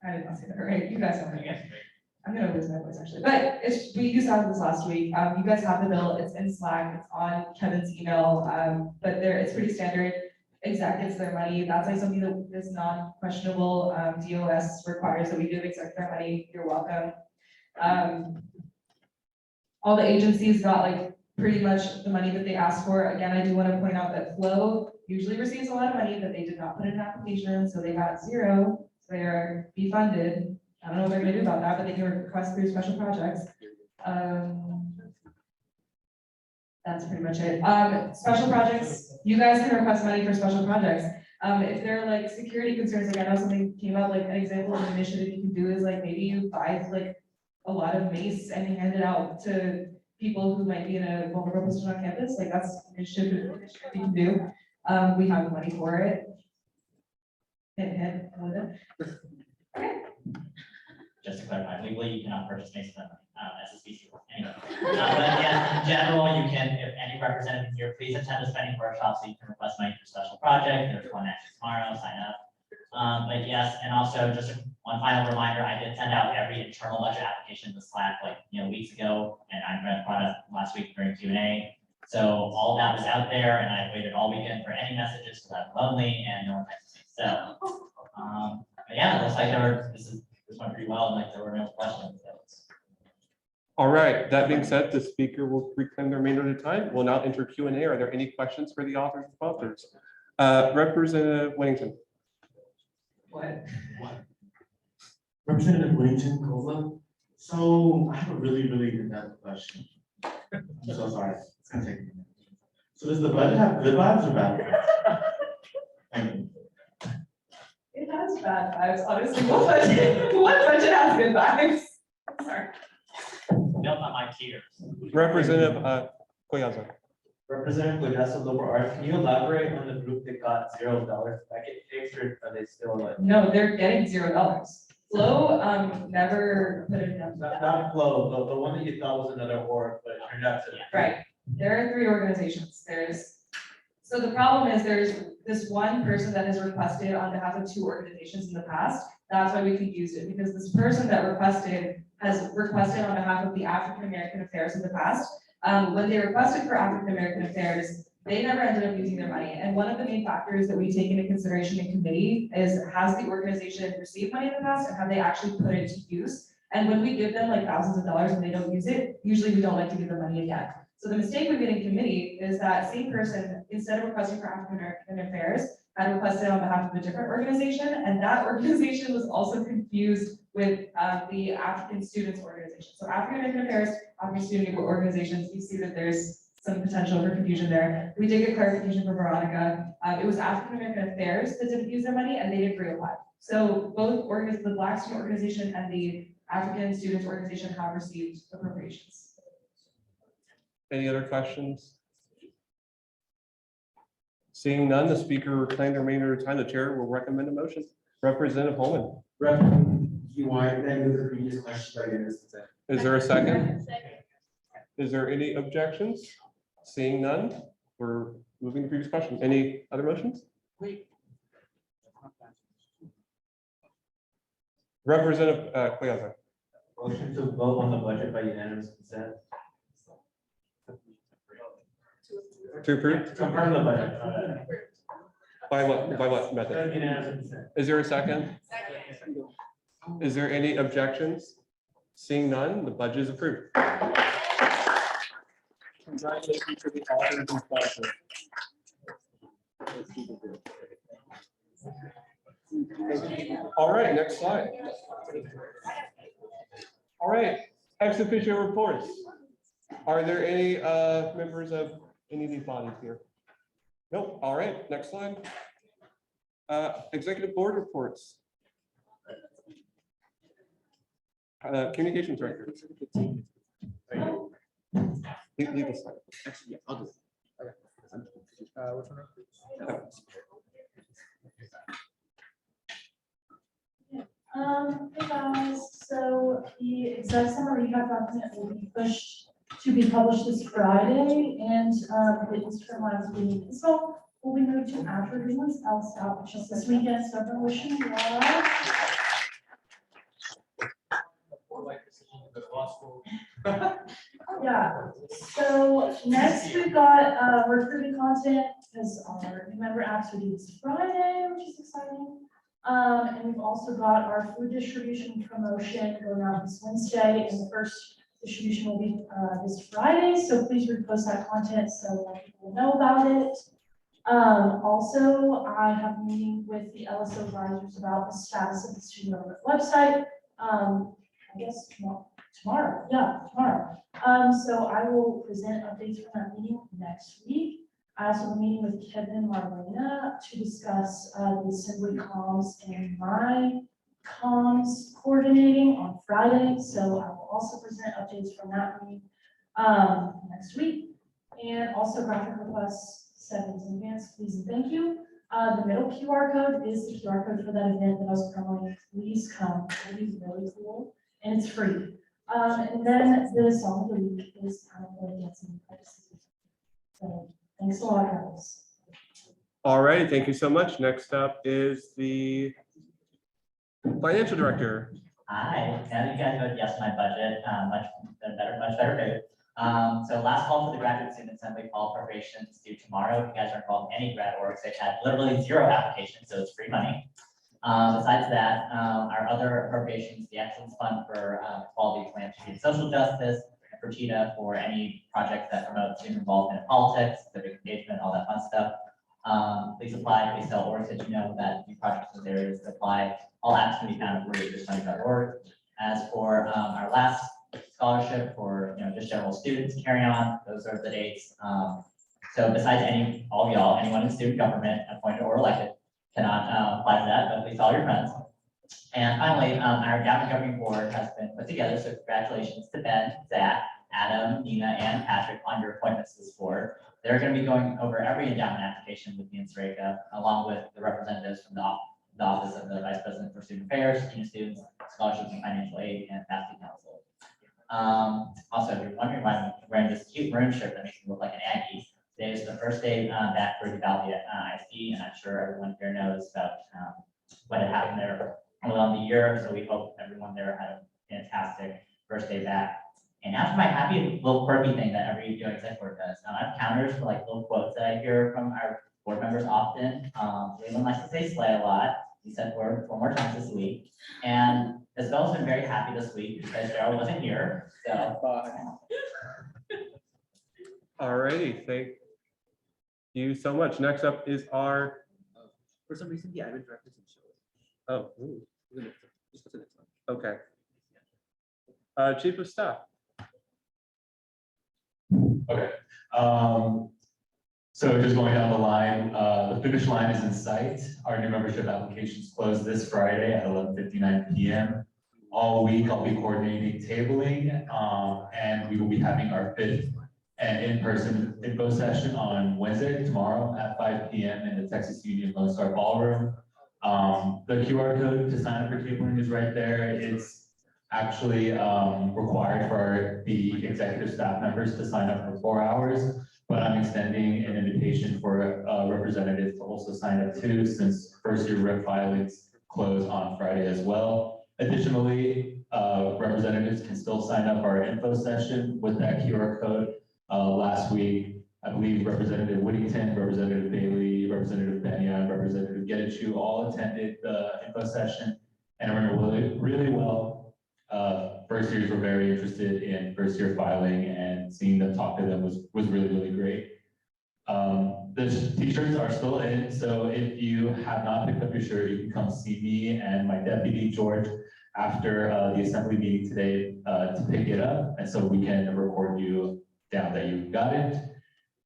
I did not say that right. You guys have it. I'm gonna lose my voice actually, but it's, we used to have this last week. You guys have the bill. It's in Slack. It's on Kevin's email. But it's pretty standard. Exec gets their money. That's like something that is non-questionable. DOS requires that we give exec their money. You're welcome. All the agencies got like pretty much the money that they asked for. Again, I do want to point out that Flow usually receives a lot of money that they did not put in an application, so they got 0. So they are defunded. I don't know what they're gonna do about that, but they can request through special projects. That's pretty much it. Special projects, you guys can request money for special projects. If there are like security concerns, like I know something came up, like an example of an initiative you can do is like maybe you buy like a lot of mace and hand it out to people who might be in a vulnerable position on campus. Like that's an initiative you can do. We have money for it. Just to clarify, legally, you cannot purchase mace from SSBC. Anyway, but yes, in general, you can, if any representative here, please attend the spending workshop so you can request money for a special project. There's one actually tomorrow, sign up. But yes, and also just one final reminder, I did send out every internal budget application to Slack like weeks ago, and I read product last week during Q&A. So all that was out there, and I waited all weekend for any messages because I'm lonely and no one texted me. So, but yeah, it looks like this went pretty well, and like there were no questions. All right, that being said, the speaker will reclaim the remainder of the time. We'll now enter Q&A. Are there any questions for the authors and sponsors? Representative Whittington. What? Representative Whittington, Cola. So I have a really in-depth question. I'm so sorry. It's gonna take a minute. So does the budget have good vibes or bad vibes? Thank you. It has bad vibes, honestly. What budget has good vibes? Sorry. Built on my tears. Representative Collazo. Representative Collazo, Lower Art, can you elaborate on the group that got $0 back at fixed, or are they still like? No, they're getting $0. Flow never put it down. Not Flow, the one that you thought was another org, but it turned out to. Right. There are 3 organizations. So the problem is there's this one person that has requested on behalf of 2 organizations in the past. That's why we confused it, because this person that has requested on behalf of the African American Affairs in the past. When they requested for African American Affairs, they never ended up using their money. And one of the main factors that we take into consideration in committee is, has the organization received money in the past and have they actually put it to use? And when we give them like thousands of dollars and they don't use it, usually we don't like to give them money again. So the mistake we made in committee is that same person, instead of requesting for African American Affairs, had requested on behalf of a different organization, and that organization was also confused with the African Students Organization. So African American Affairs, African Student Organizations, you see that there's some potential for confusion there. We did get clarification from Veronica. It was African American Affairs that didn't use their money and they didn't reapply. So both the Black Student Organization and the African Students Organization have received appropriations. Any other questions? Seeing none, the speaker claimed the remainder of the time, the chair will recommend a motion. Representative Holman, Rep. UI, then with the previous question by unanimous consent. is there a second? Is there any objections? Seeing none, we're moving to previous question. Any other motions? Representative Cuellar. Motion to vote on the budget by unanimous consent. To approve? Confirm the budget. By what method? Unanimous consent. Is there a second? Is there any objections? Seeing none, the budget is approved. Congratulations to the author of this budget. All right, next slide. All right, ex officio reports. Are there any members of any of these bodies here? Nope. All right, next slide. Executive board reports. Communications director. Leave this slide. Actually, yeah, I'll do it. Okay. Which one? Hey guys, so the exec summary recap document will be pushed to be published this Friday, and the Eastern Lines meeting as well will be moved to after everyone's else out, which is this weekend, so everyone wishing you well. Yeah, so next we've got recruiting content, because our new member apps are due this Friday, which is exciting. And we've also got our food distribution promotion going out this Wednesday, and the first distribution will be this Friday, so please repost that content so that people know about it. Also, I have a meeting with the LSO advisors about the status of the student government website. I guess tomorrow, yeah, tomorrow. So I will present updates from that meeting next week. I also have a meeting with Kevin and Marlena to discuss the assembly comms and my comms coordinating on Friday. So I will also present updates from that meeting next week. And also graphic requests 7 days in advance, please and thank you. The middle QR code is the QR code for that event that I was promoting. Please come, it is really cool and it's free. And then the song of the week is kind of like dancing practices. So thanks a lot, guys. All right, thank you so much. Next up is the financial director. Hi, now that you guys voted yes to my budget, much better food. So last call for the graduate student assembly call appropriations due tomorrow. If you guys are involved in any grad orgs, they've had literally 0 applications, so it's free money. Besides that, our other appropriations, the Excellence Fund for Equality, Philanthropy, and Social Justice, for TITA for any projects that promote student involvement in politics, civic engagement, all that fun stuff. Please apply, please tell orgs that you know that new projects in those areas to apply. All apps can be found at readerstudy.org. As for our last scholarship for just general students, carry on, those are the dates. So besides all y'all, anyone in student government, appointed or elected, cannot apply for that, but please tell your friends. And finally, our endowment governing board has been put together, so congratulations to Ben, Zach, Adam, Nina, and Patrick on your appointments to this board. They're going to be going over every endowment application with me and Sareka, along with the representatives from the Office of the Vice President for Student Affairs, Student Students, Scholarships and Financial Aid, and FAFSA Council. Also, if you're wondering why I'm wearing this cute maroon shirt that makes me look like an Aggie, today is the first day back for the Valley at ISD, and I'm sure everyone here knows about what had happened there early on in the year. So we hope everyone there had a fantastic first day back. And now for my happy little quirky thing that every exec board does. I have counters for like little quotes that I hear from our board members often. Leland likes to say slay a lot. He said word 4 more times this week. And Isabel's been very happy this week because Cheryl wasn't here. So All righty, thank you so much. Next up is our. For some reason, the admin director didn't show it. Oh, ooh, Just go to the next one. okay. Chief of Staff. Okay. So just going down the line, the finish line is in sight. Our new membership applications close this Friday at 11:59 p.m. all week I'll be coordinating tabling, and we will be having our 5th and in-person info session on Wednesday, tomorrow at 5 p.m. in the Texas Union Lone Star Ballroom. The QR code to sign up for tabling is right there. It's actually required for the executive staff members to sign up for 4 hours, but I'm extending an invitation for representatives to also sign up too, since first-year rep filings close on Friday as well. Additionally, representatives can still sign up for our info session with that QR code. Last week, I believe Representative Whittington, Representative Bailey, Representative Benya, Representative Getachew all attended the info session, and it went really well. First years were very interested in first-year filing, and seeing them talk to them was really great. The t-shirts are still in, so if you have not picked up your shirt, you can come see me and my deputy, George, after the assembly meeting today to pick it up, and so we can record you down that you got it.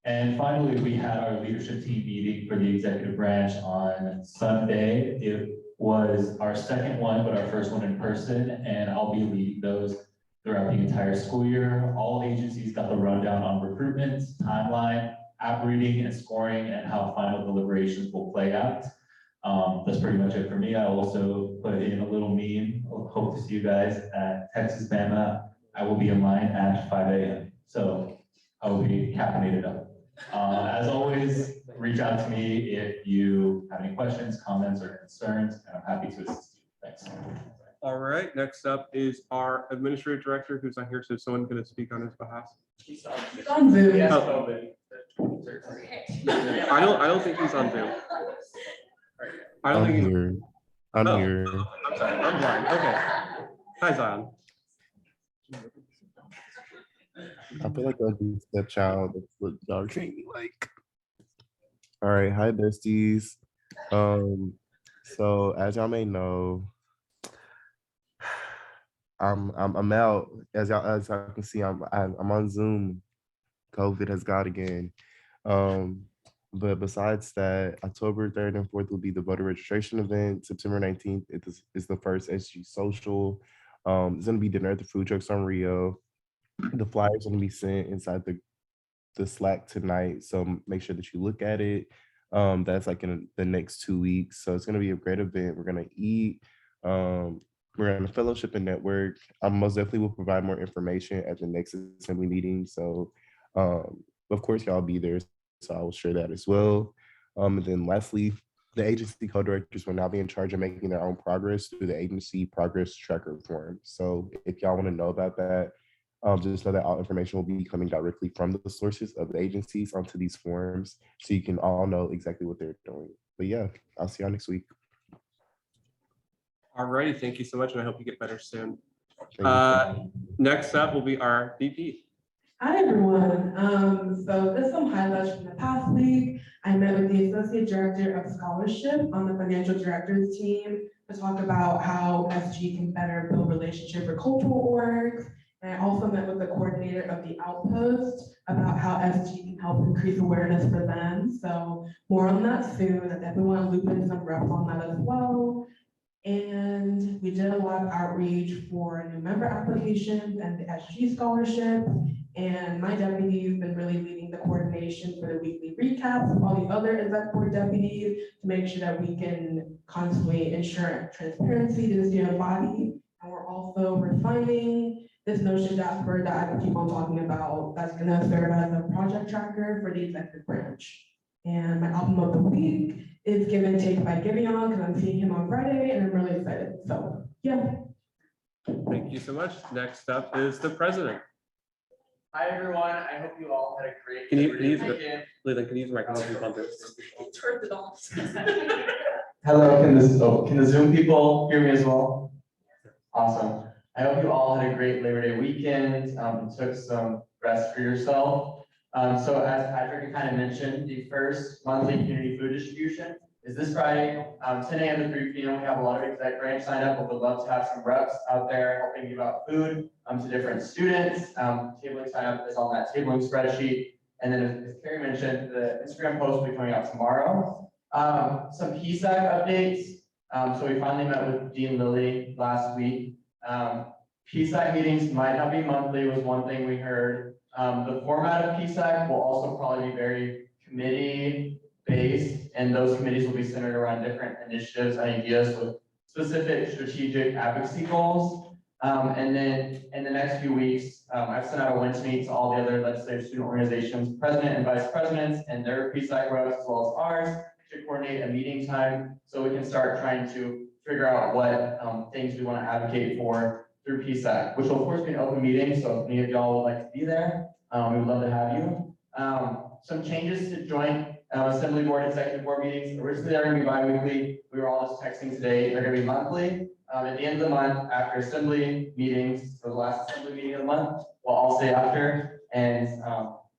And finally, we had our leadership team meeting for the executive branch on Sunday. It was our second one, but our first one in person, and I'll be leading those throughout the entire school year. All agencies got the rundown on recruitment, timeline, app reading and scoring, and how final deliberations will play out. That's pretty much it for me. I also put in a little meme. Hope to see you guys at Texas Bama. I will be in line at 5 a.m. So I will be caffeinated up. As always, reach out to me if you have any questions, comments, or concerns, and I'm happy to assist you. Thanks. All right, next up is our administrative director, who's not here, so is someone going to speak on his behalf? He's on Zoom. I don't think he's on Zoom. I don't think he's here. I'm Oh. here. I'm sorry, I'm blind. Okay. Hi, Zion. I feel like a stepchild. That's what y'all treat me like. All right, hi besties. So as y'all may know, I'm out. As y'all can see, I'm on Zoom. COVID has got again. But besides that, October 3rd and 4th will be the voter registration event. September 19th is the first SG social. It's gonna be dinner at the food trucks on Rio. The flyers gonna be sent inside the Slack tonight, so make sure that you look at it. That's like in the next 2 weeks. So it's gonna be a great event. We're gonna eat. We're gonna fellowship and network. I most definitely will provide more information at the next assembly meeting. So of course y'all be there. So I will share that as well. And then lastly, the agency co-directors will now be in charge of making their own progress through the agency progress tracker form. So if y'all want to know about that, just know that all information will be coming directly from the sources of the agencies onto these forms, so you can all know exactly what they're doing. But yeah, I'll see y'all next week. All righty, thank you so much, and I hope you get better soon. Thank you. Next up will be our VP. Hi, everyone. So there's some highlights from the past week. I met with the Associate Director of Scholarship on the Financial Directors team to talk about how SG can better build relationship with cultural orgs. And I also met with the coordinator of the Outpost about how SG can help increase awareness for them. So more on that soon. I definitely want to loop in some reps on that as well. And we did a lot of outreach for new member applications and the SG scholarship. And my deputy has been really leading the coordination for the weekly recaps of all the other exec board deputies to make sure that we can constantly ensure transparency to the student body. And we're also refining this notion dashboard that I keep on talking about that's gonna serve as a project tracker for the executive branch. And my album of the week is Give and Take by Giveon, because I'm seeing him on Friday and I'm really excited. So yeah. Thank you so much. Next up is the president. Hi, everyone. I hope you all had a great Can you Labor Day use weekend. Leland, can you use the microphone? Turned it off. Hello, can the Zoom people hear me as well? Awesome. I hope you all had a great Labor Day weekend, took some rest for yourself. So as Patrick kind of mentioned, the first monthly community food distribution is this Friday, 10 a.m. to 3 p.m. We have a lot of exec branch sign up, but we'd love to have some reps out there helping give out food to different students. Tabling sign up is on that tabling spreadsheet. And then as Carrie mentioned, the Instagram post will be coming out tomorrow. Some PSAC updates. So we finally met with Dean Lilly last week. PSAC meetings might not be monthly was one thing we heard. The format of PSAC will also probably be very committee based, and those committees will be centered around different initiatives and ideas with specific strategic advocacy goals. And then in the next few weeks, I've sent out a Wednesday meet to all the other legislative student organizations, president and vice presidents, and their PSAC reps as well as ours, to coordinate a meeting time so we can start trying to figure out what things we want to advocate for through PSAC, which will of course be an open meeting. So if any of y'all would like to be there, we would love to have you. Some changes to joint assembly board, executive board meetings. Originally, they're going to be bi-weekly. We were all just texting today. They're going to be monthly. At the end of the month, after assembly meetings, for the last assembly meeting of the month, we'll all stay after and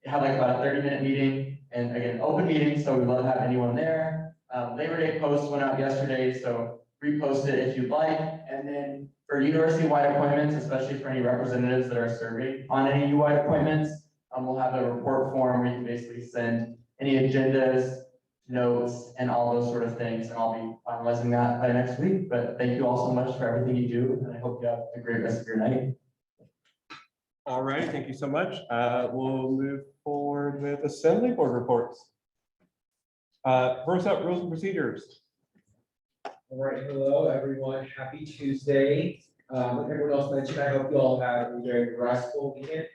have like about a 30-minute meeting. And again, open meeting, so we'd love to have anyone there. Labor Day post went out yesterday, so repost it if you'd like. And then for university-wide appointments, especially for any representatives that are serving on any U-wide appointments, we'll have a report form where you can basically send any agendas, notes, and all those sort of things. And I'll be finalizing that by next week. But thank you all so much for everything you do, and I hope you have a great rest of your night. All right, thank you so much. We'll move forward with assembly board reports. First up, rules and procedures. All right, hello, everyone. Happy Tuesday. Like everyone else mentioned, I hope you all had a very restful weekend.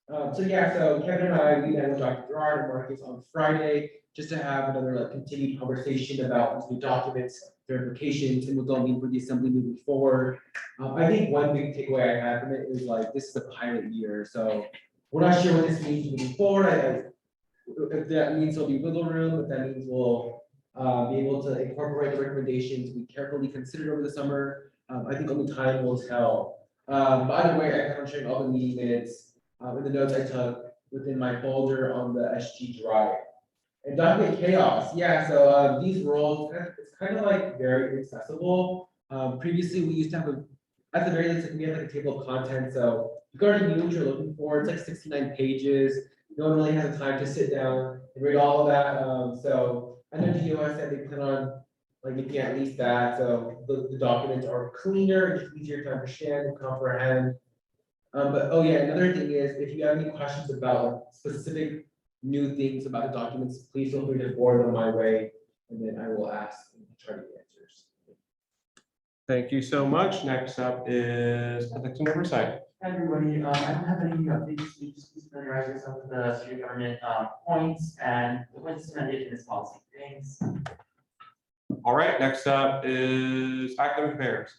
So Kevin and I, we met with Dr. Gerard and Marcus on Friday just to have another continued conversation about these new documents, their implications, and what they'll mean for the assembly moving forward. I think one big takeaway I have from it is this is a pilot year, so we're not sure what this means moving forward. If that means there'll be wiggle room, if that means we'll be able to incorporate the recommendations we carefully considered over the summer. I think only time will tell. By the way, I plan on sharing all the meeting minutes and the notes I took within my folder on the SG drive. And document chaos, so these roles, it's kind of very accessible. Previously, we used to have at the very least, we had a table of contents, so you already knew what you're looking for. It's 69 pages. No one really has the time to sit down and read all of that. So I know DOS said they plan on looking at least that, so the documents are cleaner, it's easier to understand and comprehend. But another thing is, if you have any questions about specific new things about the documents, please feel free to forward them my way, and then I will ask and try to get answers. Thank you so much. Next up is ethics and oversight. Hi, everybody. I don't have any updates. You just please familiarize yourself with the student government points and the points amended in this policy. Thanks. All right, next up is academic affairs.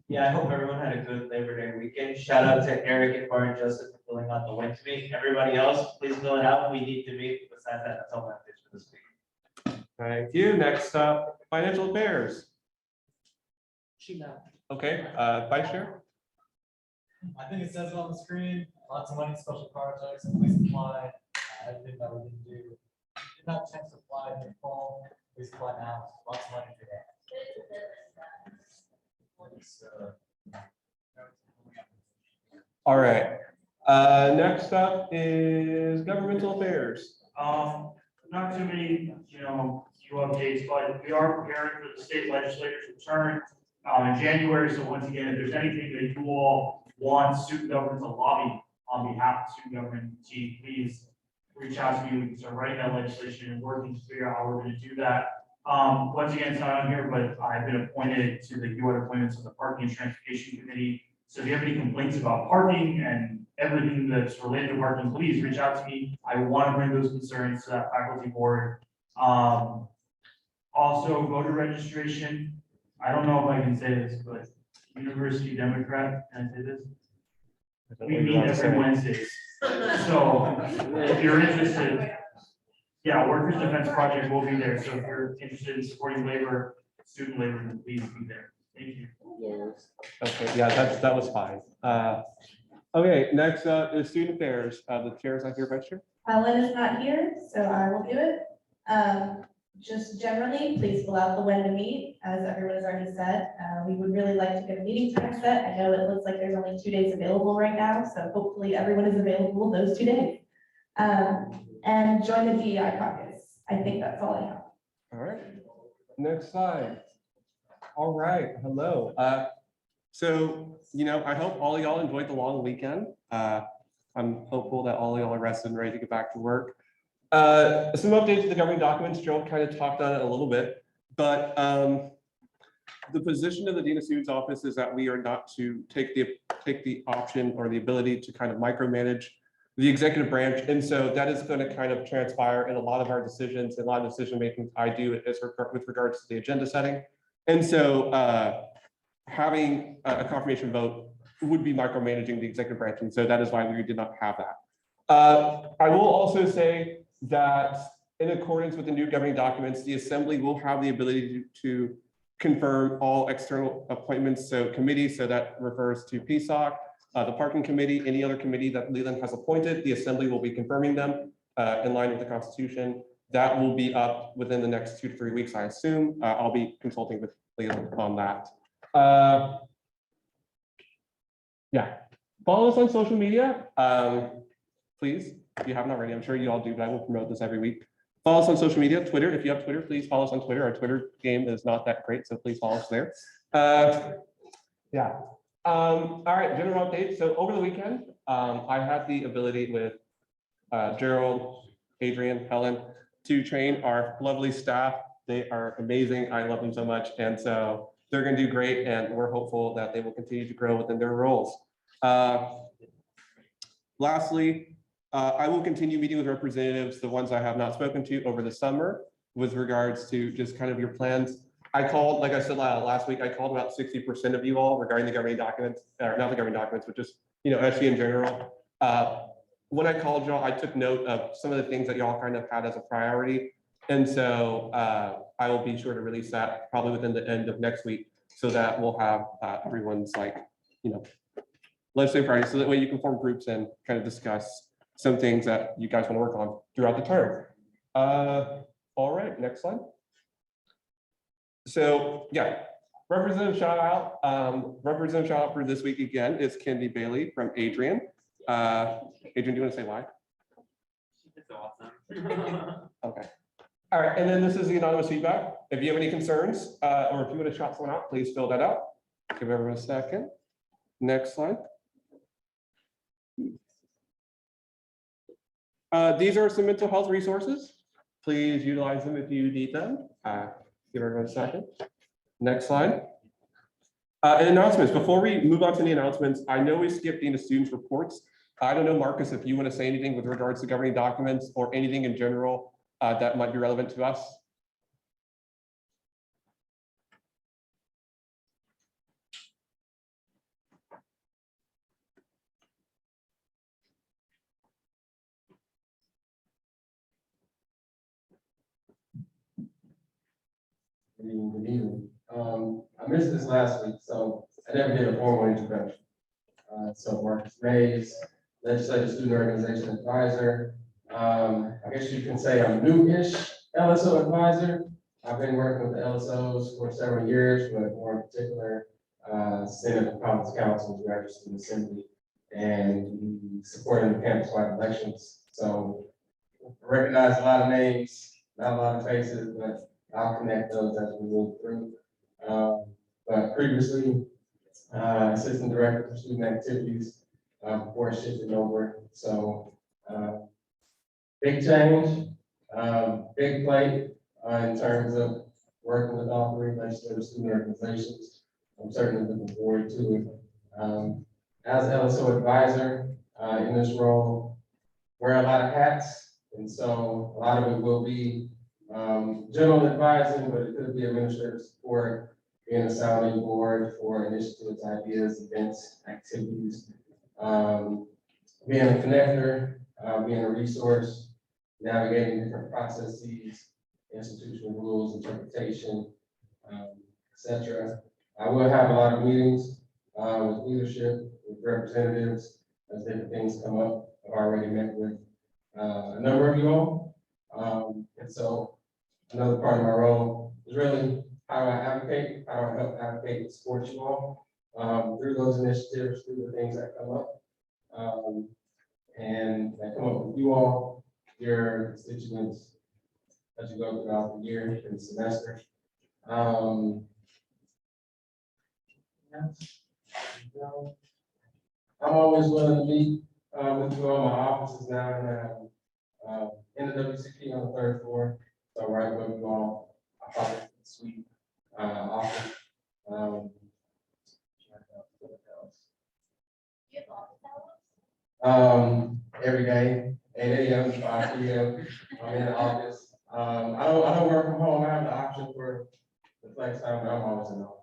Yeah, I hope everyone had a good Labor Day weekend. Shout out to Eric and Barry and Joseph for filling out the win to meet. Everybody else, please fill it out. We need to meet. Besides that, that's all my updates for this week. Thank you. Next up, financial affairs. Okay, Vice Chair. I think it says it on the screen, lots of money, special projects, and please apply. Everything that we didn't do. Did not have a chance to apply in the fall, please apply now, lots of money for that. All right. Next up is governmental affairs. Not too many, few updates, but we are preparing for the state legislature's return in January. So once again, if there's anything that you all want student government to lobby on behalf of student government team, please reach out to me. We can start writing that legislation and working to figure out how we're going to do that. Once again, it's not on here, but I've been appointed to the UI appointments of the Parking and Transportation Committee. So if you have any complaints about parking and everything that's related to parking, please reach out to me. I want to bring those concerns to that faculty board. Also, voter registration. I don't know if I can say this, but University Democrat, can I say this? We meet every Wednesdays. So if you're interested, Workers Defense Project will be there. So if you're interested in supporting labor, student labor, then please be there. Thank you. Okay, that was fine. Okay, next up is student affairs. The chair is not here, Vice Chair. Lynn is not here, so I will do it. Just generally, please fill out the when to meet, as everyone has already said. We would really like to get a meeting time set. I know it looks like there's only 2 days available right now, so hopefully everyone is available those 2 days. And join the DEI caucus. I think that's all I have. All right, next slide. All right, hello. So, I hope all of y'all enjoyed the long weekend. I'm hopeful that all of y'all are rested and ready to get back to work. Some updates to the governing documents. Joe kind of talked on it a little bit, but the position of the Dean of Students Office is that we are not to take the option or the ability to kind of micromanage the executive branch. And so that is going to kind of transpire in a lot of our decisions and a lot of decision making I do with regards to the agenda setting. And so having a confirmation vote would be micromanaging the executive branch. And so that is why we did not have that. I will also say that in accordance with the new governing documents, the Assembly will have the ability to confirm all external appointments, so committees, so that refers to PSOC, the Parking Committee, any other committee that Leland has appointed, the Assembly will be confirming them in line with the Constitution. That will be up within the next 2 to 3 weeks, I assume. I'll be consulting with Leland on that. Yeah, follow us on social media. Please, if you haven't already, I'm sure you all do, but I will promote this every week. Follow us on social media, Twitter. If you have Twitter, please follow us on Twitter. Our Twitter game is not that great, so please follow us there. Yeah. All right, general updates. So over the weekend, I had the ability with Gerald, Adrian, Helen to train our lovely staff. They are amazing. I love them so much. And so they're going to do great. And we're hopeful that they will continue to grow within their roles. Lastly, I will continue meeting with representatives, the ones I have not spoken to over the summer with regards to just kind of your plans. I called, like I said last week, I called about 60% of you all regarding the governing documents, or not the governing documents, but just, SG in general. When I called y'all, I took note of some of the things that y'all kind of had as a priority. And so I will be sure to release that probably within the end of next week so that we'll have everyone's legislative priorities, so that way you can form groups and kind of discuss some things that you guys want to work on throughout the term. All right, next slide. So yeah, representative shout out for this week again is Kendi Bailey from Adrian. Adrian, do you want to say why? It's awesome. Okay. All right, and then this is the anonymous feedback. If you have any concerns, or if you want to shout someone out, please fill that out. Give everyone a second. Next slide. These are some mental health resources. Please utilize them if you need them. Give everyone a second. Next slide. And announcements. Before we move on to the announcements, I know we skipped into students' reports. I don't know, Marcus, if you want to say anything with regards to governing documents or anything in general that might be relevant to us. Good evening. I missed this last week, so I never did a formal introduction. So Marcus Mays, Legislative Student Organization Advisor. I guess you can say I'm new-ish LSO advisor. I've been working with the LSOs for several years, but more in particular, Senate and Province Council, Graduate Student Assembly, and supporting the campus-wide elections. So I recognize a lot of names, not a lot of faces, but I'll connect those as we move through. But previously, Assistant Director for Student Activities before shifting over. So big change, big plate in terms of working with all 3 legislative student organizations. I'm certainly looking forward to it. As LSO advisor in this role, wear a lot of hats, and so a lot of it will be general advising, but it could be administrative support, being a sounding board for initiatives, ideas, events, activities, being a connector, being a resource, navigating different processes, institutional rules, interpretation, etc. I will have a lot of meetings with leadership, with representatives, as different things come up. I've already met with a number of you all. And so another part of my role is really how do I advocate, how do I help advocate and support you all through those initiatives, through the things that come up, and that come up with you all, your constituents, as you go throughout the year and the semester. I'm always willing to meet, with you all. My office is now in the WCP on the 3rd floor, so right where you all, I probably suite, office. Every day, 8 AM, 5 PM, I'm in the office. I don't work from home. I have the option for the flex time, but I'm always in the office.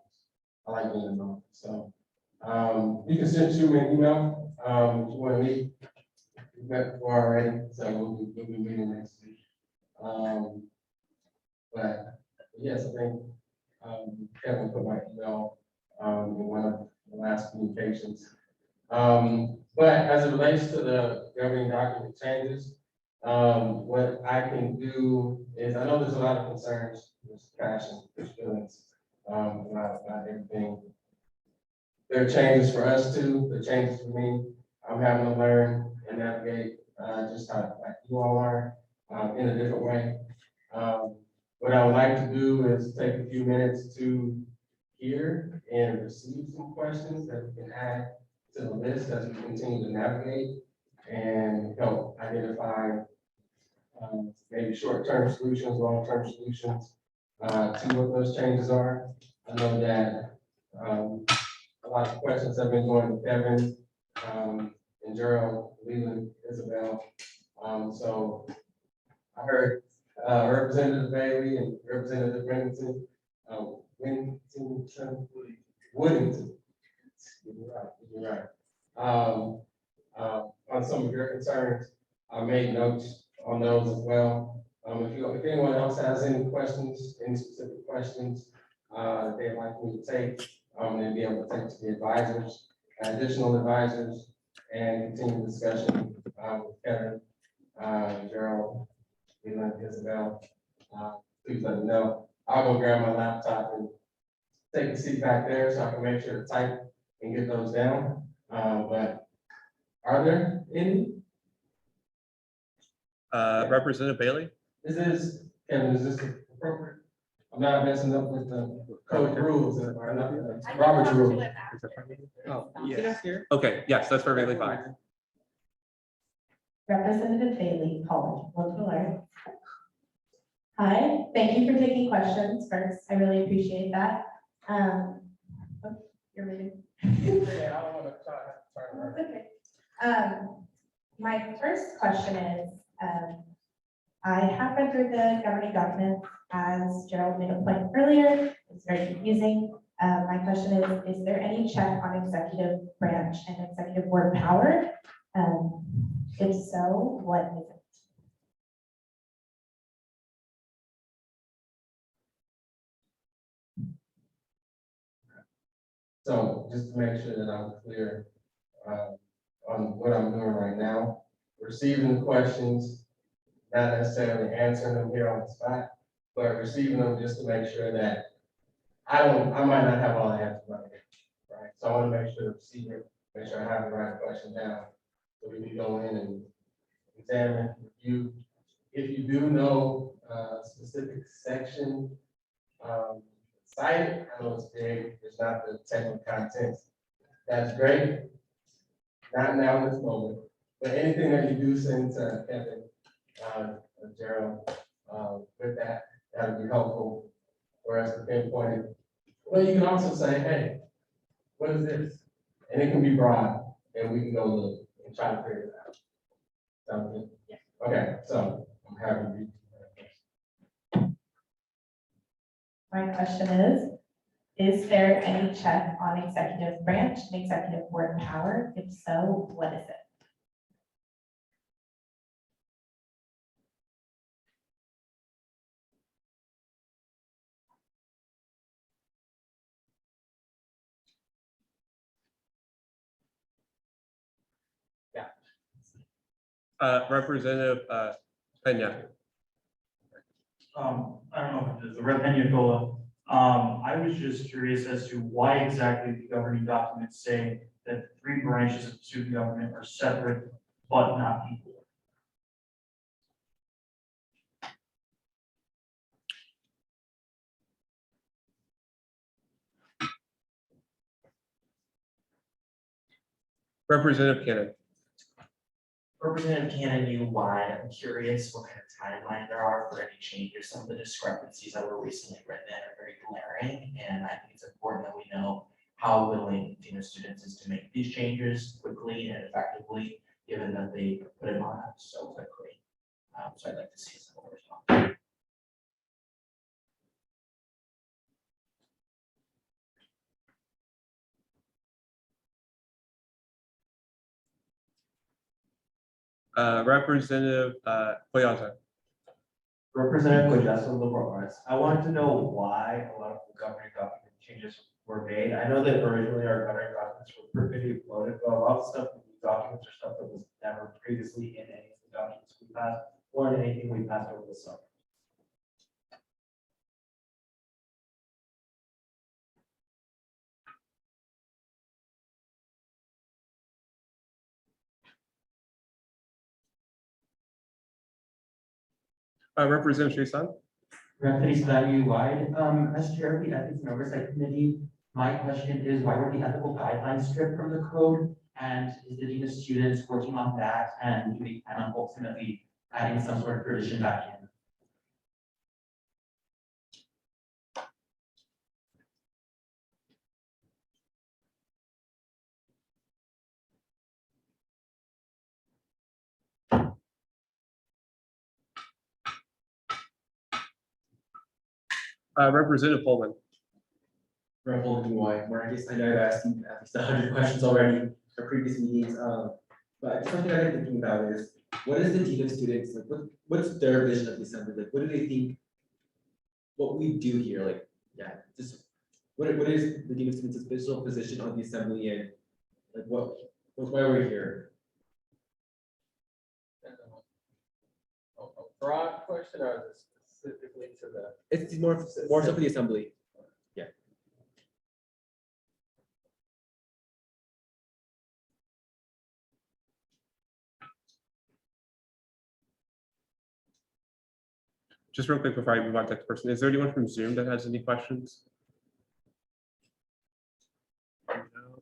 I like being in the office, so. You can shoot me an email, if you want to meet. We've met before already, so we'll be meeting next week. But yes, I think, Kevin put my email, in one of the last communications. But as it relates to the governing document changes, what I can do is, I know there's a lot of concerns, there's passion, there's feelings, about everything. There are changes for us too, there are changes for me. I'm having to learn and navigate, just how, like you all are, in a different way. What I would like to do is take a few minutes to hear and receive some questions that we can add to the list as we continue to navigate and help identify maybe short-term solutions, long-term solutions to what those changes are. I know that a lot of questions have been going to Kevin and Gerald, Leland, Isabel. So I heard Representative Bailey and Representative Woodington. You're right. On some of your concerns, I made notes on those as well. If anyone else has any questions, any specific questions that they'd like me to take, then be able to take to the advisors, additional advisors, and continue discussion with Kevin, Gerald, Leland, Isabel. Please let me know. I'll go grab my laptop and take the seat back there so I can make sure to type and get those down. But are there any? Representative Bailey? Kevin, is this appropriate? I'm not messing up with the code rules, Robert's rule. Oh, yes. Okay, yes, that's perfectly fine. Representative Bailey, College, local alert. Hi, thank you for taking questions first. I really appreciate that. You're reading. Yeah, I don't want to turn around. Okay. My first question is, I have read through the governing document, as Gerald made a point earlier. It's very confusing. My question is there any check on executive branch and executive board power? If so, what is it? So just to make sure that I'm clear on what I'm doing right now, receiving the questions, not necessarily answering them here on the spot, but receiving them just to make sure that I might not have all the answers right now, right? So I want to make sure the receiver, make sure I have the right question down, so we can go in and examine, review. If you do know a specific section, cite, I know it's big, it's not the technical content. That's great. Not now in this moment, but anything that you do send to Kevin, Gerald, with that, that would be helpful for us to pinpoint it. Well, you can also say, hey, what is this? And it can be broad, and we can go look and try to figure it out. Sound good? Yeah. Okay, so I'm happy to. My question is there any check on executive branch and executive board power? If so, what is it? Representative Pena. I don't know if it is, the Rep. Penyacola. I was just curious as to why exactly the governing documents say that the 3 branches of student government are separate but not equal. Representative Cannon. Representative Cannon, UI, I'm curious what kind of timeline there are for any changes. Some of the discrepancies that were recently written in are very glaring, and I think it's important that we know how willing Dean of Students is to make these changes quickly and effectively, given that they put it on us so quickly. So I'd like to see some response. Representative Koyaza. Representative Collazo, Liberal Arts. I wanted to know why a lot of the governing document changes were made. I know that originally our governing documents were pretty bloated, but a lot of stuff in these documents are stuff that was never previously in any of the documents we passed or in anything we passed over the summer. Representative Shay-San. Referees value wide, as chair of the Ethics and Oversight Committee, my question is, why were the ethical guidelines stripped from the code? And is the Dean of Students working on that? And do we plan on ultimately adding some sort of provision back in? Representative Pullman. Representative UI, Marcus, I know I've asked you at least 100 questions already for previous meetings, but something I've been thinking about is, what is the Dean of Students, like, what's their vision of the assembly, like, what do they think, what we do here, like, yeah, just, what is the Dean of Students' official position on the assembly, and like, why we're here? A broad question or is it specifically to the? It's more so for the assembly. Yeah. Just real quick before I move on to the next person, is there anyone from Zoom that has any questions?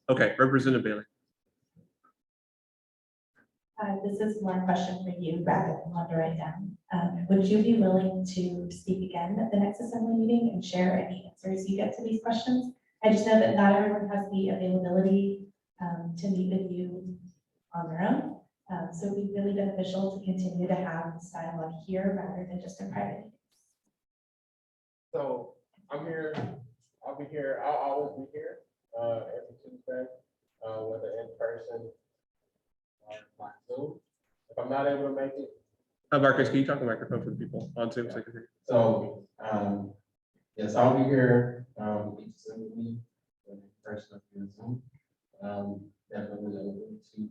Okay, Representative Bailey. This is one question for you, rather than one to write down. Would you be willing to speak again at the next assembly meeting and share any answers you get to these questions? I just know that not everyone has the availability to meet with you on their own. So it'd be really beneficial to continue to have this dialogue here rather than just in private meetings. So I'm here, I'll be here, I'll always be here, every Tuesday, whether in person or by Zoom. If I'm not able to make it. Marcus, can you talk to the microphone for the people on Zoom? So I can hear you? So, yes, I'll be here, each Zoom week, in person or Zoom. Definitely looking to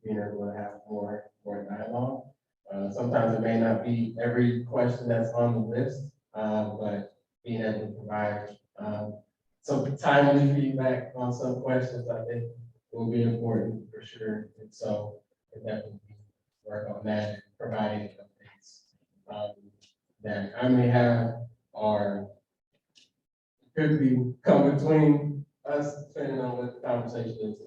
being able to have more dialogue. Sometimes it may not be every question that's on the list, but being able to provide some timely feedback on some questions, I think will be important for sure. And so we definitely work on that, and providing updates that I may have or could be come between us, depending on what the conversation is.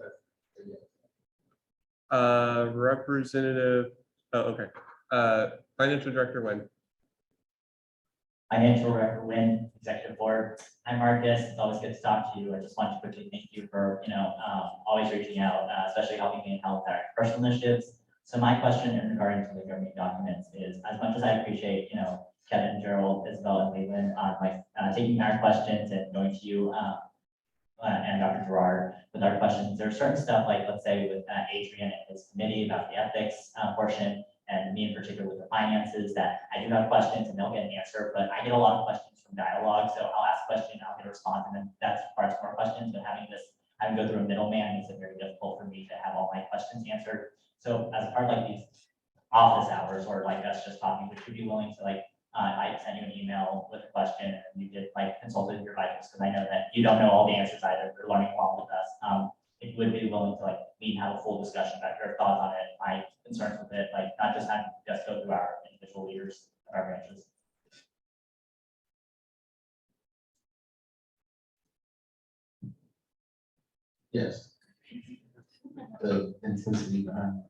Representative, oh, okay. Financial Director Nguyen. Financial Director Nguyen, Executive Board. Hi, Marcus. It's always good to talk to you. I just want to quickly thank you for, always reaching out, especially helping me help with our personal initiatives. So my question in regarding to the governing documents is, as much as I appreciate, Kevin, Gerald, Isabel, and Leland on taking our questions and going to you and Dr. Gerard with our questions, there's certain stuff like, let's say with Adrian and his committee about the ethics portion, and me in particular with the finances, that I do have questions and they'll get an answer, but I get a lot of questions from dialogue. So I'll ask a question, I'll get a response, and then that requires more questions, but having to go through a middleman makes it very difficult for me to have all my questions answered. So as a part of like these office hours or like us just talking, would you be willing to I send you an email with a question and you did consulted your advisors, because I know that you don't know all the answers either. You're learning along with us. If you would be willing to meet and have a full discussion about your thoughts on it, my concerns with it, not just having just go through our individual leaders of our branches. Yes. the intensity behind it.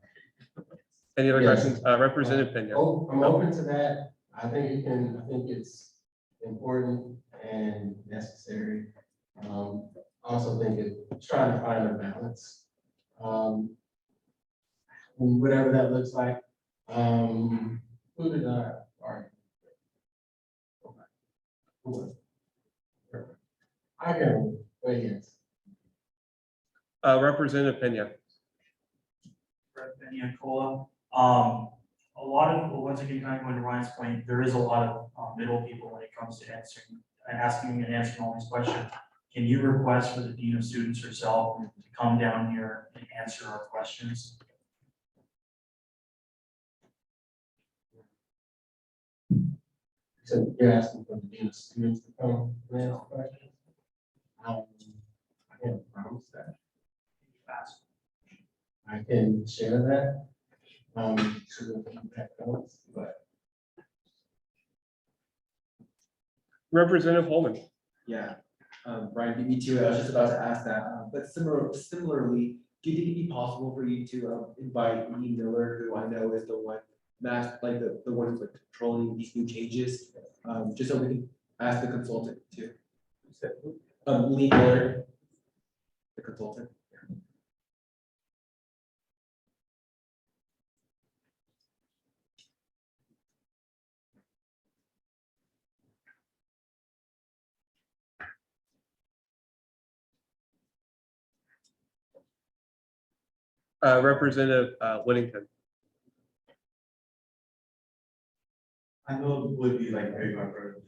Any other Yes. questions? Representative Pena. Oh, I'm open to that. I think it's important and necessary. Also think it's trying to find a balance. Whatever that looks like. Who did I argue? I can, but yes. Representative Pena. Representative Nicola. A lot of, well, once again, kind of going to Ryan's point, there is a lot of middle people when it comes to asking and answering all these questions. Can you request for the Dean of Students herself to come down here and answer our questions? So you're asking for the Dean of Students to come and answer questions? I can't promise that. I can share that. To the feedback comes, but Representative Holman. Yeah, Brian, me too. I was just about to ask that, but similarly, do you think it'd be possible for you to invite Lee Miller, who I know is the one like the one who's like controlling these new changes, just so we can ask the consultant too. Lee Miller, the consultant. Representative Whittington. I know it would be like very hard for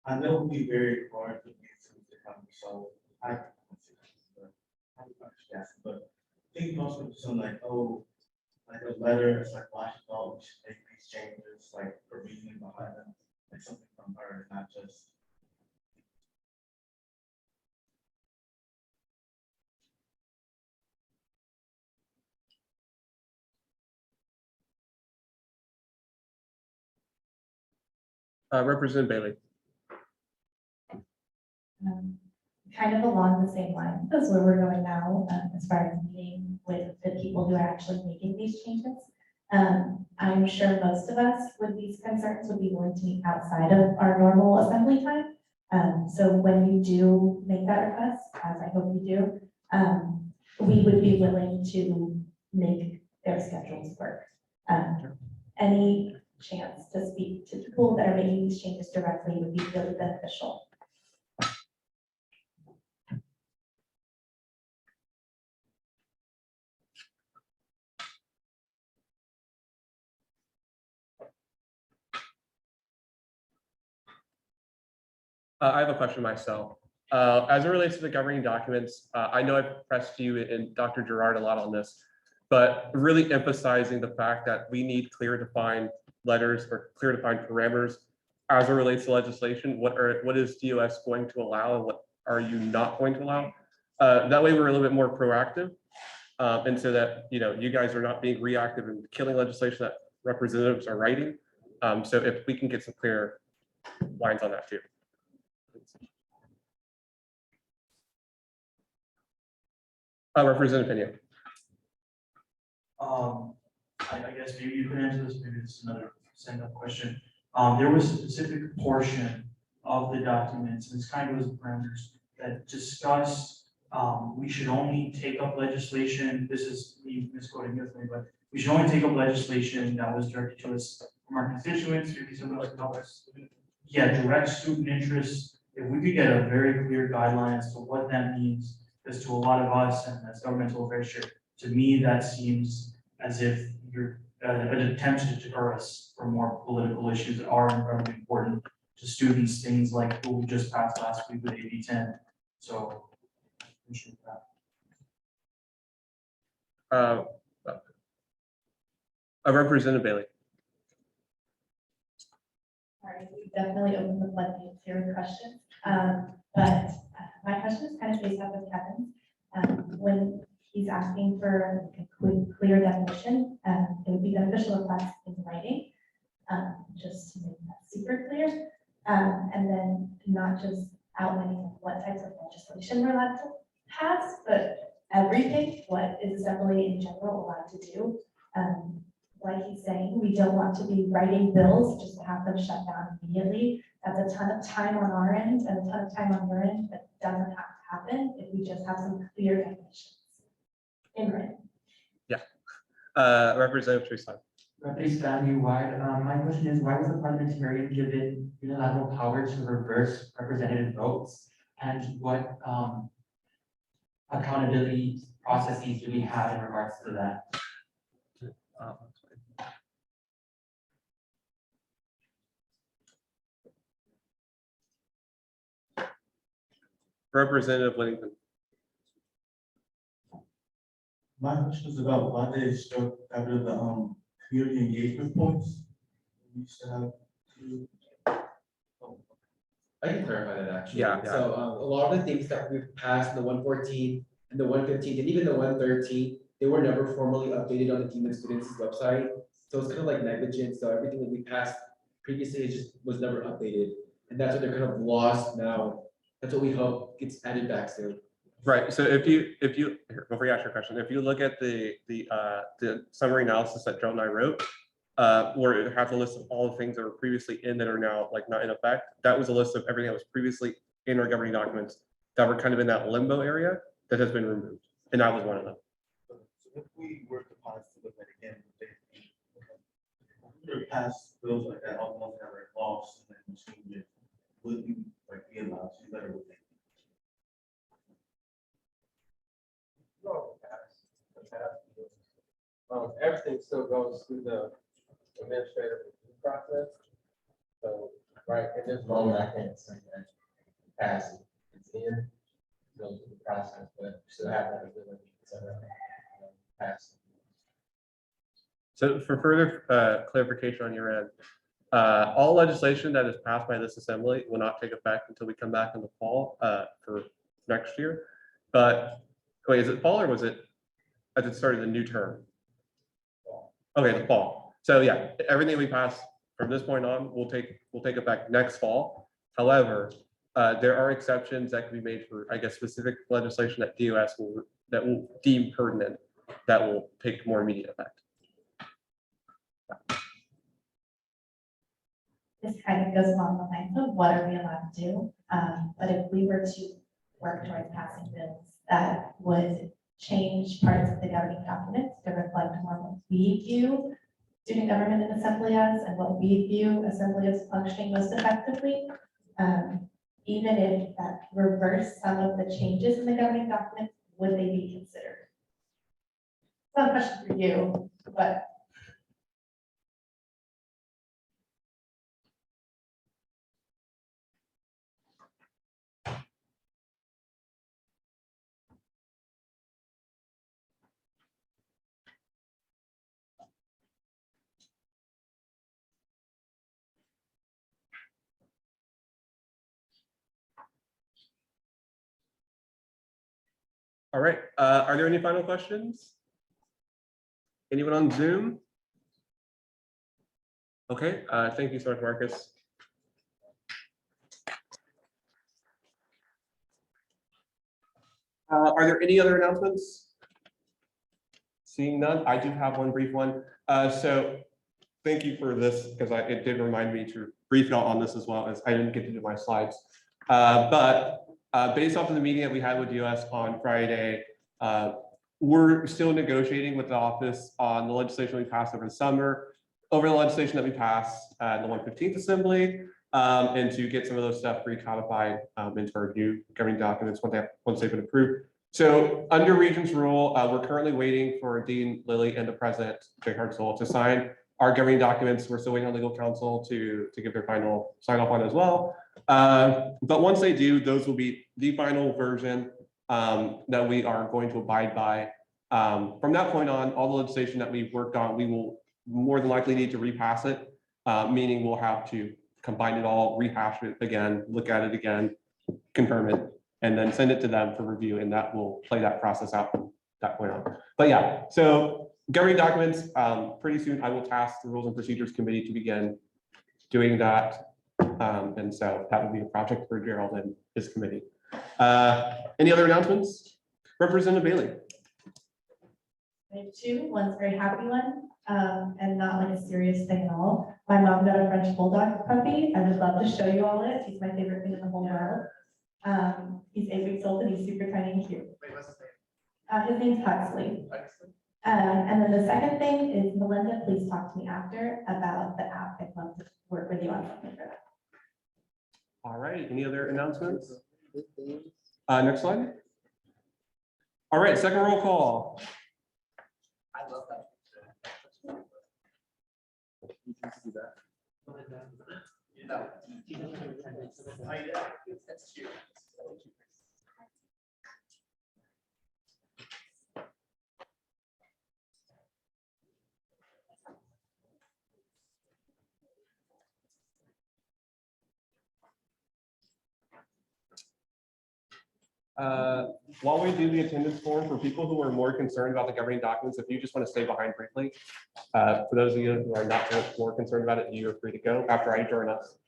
I know it would be very hard for me to have so I understand, but think also something like, oh, like a letter, it's like Washington, we should make these changes, like for reasoning behind them, like something from her, not just. Representative Bailey. Kind of along the same line as where we're going now, as far as meeting with the people who are actually making these changes. I'm sure most of us with these concerns would be willing to meet outside of our normal assembly time. So when you do make that request, as I hope you do, we would be willing to make their schedules work. Any chance to speak to people that are making these changes directly would be really beneficial. I have a question myself. As it relates to the governing documents, I know I've pressed you and Dr. Gerard a lot on this, but really emphasizing the fact that we need clear defined letters or clear defined parameters as it relates to legislation. What is DOS going to allow and what are you not going to allow? That way we're a little bit more proactive. And so that, you guys are not being reactive and killing legislation that representatives are writing. So if we can get some clear lines on that too. Representative Pena. I guess maybe you could answer this, maybe this is another send-up question. There was a specific portion of the documents, and it's kind of those parameters that discuss we should only take up legislation. This is me misquoting this, but we should only take up legislation that was directed to us from our constituents, maybe some of those. Yeah, direct student interest. If we could get a very clear guideline as to what that means, because to a lot of us and as governmental affairs, to me, that seems as if you're an attempt to deter us from more political issues that are incredibly important to students, things like what we just passed last week with AB 10. So, appreciate that. Representative Bailey. All right, we definitely opened the floodgates here with questions. But my question is kind of based off of Kevin's. When he's asking for a clear definition, it would be beneficial if that's in writing, just to make that super clear. And then not just outlining what types of legislation we're allowed to pass, but everything, what is assembly in general allowed to do? Like he's saying, we don't want to be writing bills just to have them shut down immediately. That's a ton of time on our end and a ton of time on your end that doesn't have to happen if we just have some clear definitions in writing. Representative Tristan. Representative Stanley-Wide, my question is, why was the parliamentarian given unilateral power to reverse representative votes? And what accountability processes do we have in regards to that? Representative Whittington. My question is about why they struck out of the community engagement points. We used to have to. I can clarify that actually. Yeah. So, a lot of the things that we've passed in the 114 and the 115 and even the 113, they were never formally updated on the Dean of Students' website. So it's kind of like negligent. So everything that we passed previously it just was never updated. And that's what they're kind of lost now. That's what we hope gets added back soon. Right. So if you here, before you ask your question, if you look at the summary analysis that Joe and I wrote, where it has a list of all the things that were previously in that are now like not in effect, that was a list of everything that was previously in our governing documents that were kind of in that limbo area that has been removed, and that was one of them. So if we were to pass to look at again, if we were to pass bills like that, all the ones that were lost and then change it, would we like be allowed to better with it? Everything still goes through the administrative review process. So, right, at this moment, I can't say that pass it. It's in, goes through the process, but we still have that ability to pass it. So for further clarification on your end, all legislation that is passed by this assembly will not take effect until we come back in the fall for next year. But wait, is it fall or was it at the start of the new term? Okay, the fall. So yeah, everything we pass from this point on will take effect next fall. However, there are exceptions that can be made for, I guess, specific legislation that DOS will deem pertinent that will take more immediate effect. This kind of goes along the lines of what are we allowed to do? But if we were to work towards passing bills that would change parts of the governing documents to reflect more what we view student government and assembly as and what we view assembly as functioning most effectively, even if that reverse some of the changes in the governing documents, would they be considered? It's not a question for you, but All right, are there any final questions? Anyone on Zoom? Okay, thank you so much, Marcus. Are there any other announcements? Seeing none, I do have one brief one. So thank you for this because it did remind me to brief y'all on this as well, as I didn't get to do my slides. But based off of the meeting that we had with US on Friday, we're still negotiating with the office on the legislation we passed over the summer, over the legislation that we passed at the 115th Assembly, and to get some of those stuff recodified into our new governing documents once they've been approved. So under Regents rule, we're currently waiting for Dean Lilly and the President, Jay Hartzell, to sign our governing documents. We're still waiting on legal counsel to give their final sign off on as well. But once they do, those will be the final version that we are going to abide by. From that point on, all the legislation that we've worked on, we will more than likely need to repass it, meaning we'll have to combine it all, rehash it again, look at it again, confirm it, and then send it to them for review, and that will play that process out from that point on. But yeah, so governing documents, pretty soon I will task the Rules and Procedures Committee to begin doing that. And so that would be a project for Gerald and his committee. Any other announcements? Representative Bailey. I have two. One's a very happy one, and not like a serious thing at all. My mom got a French bulldog puppy. I would love to show you all it. He's my favorite thing in the whole world. He's 8 weeks old and he's super tiny and cute. Wait, what's his name? His name's Huxley. And then the second thing is, Melinda, please talk to me after about the app. I'd love to work with you on something for that. All right, any other announcements? Next slide. All right, second roll call. I love that. That's cute. While we do the attendance form, for people who are more concerned about the governing documents, if you just want to stay behind briefly, for those of you who are not more concerned about it, you are free to go after I join us.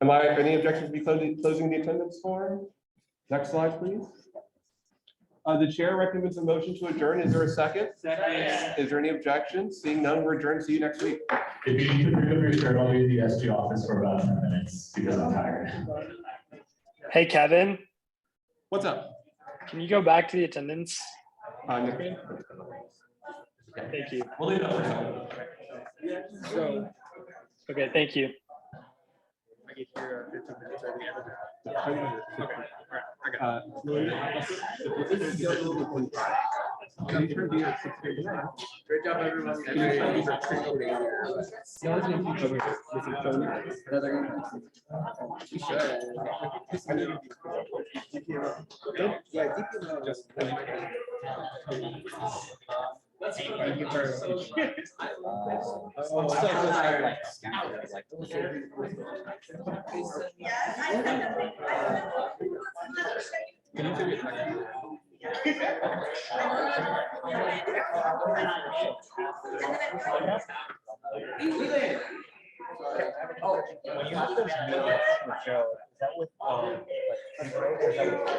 Any objections to be closing the attendance form? Next slide, please. The chair recommends a motion to adjourn. Is there a second? Second. Is there any objections? Seeing none, we're adjourned. See you next week. If you need to pick up your shirt, I'll leave the SG office for about 10 minutes because I'm tired. Hey, Kevin, What's up? can you go back to the attendance? Nick? Thank you. We'll leave it up for a second. So, okay, thank you. Great job, everyone. Thank you very much.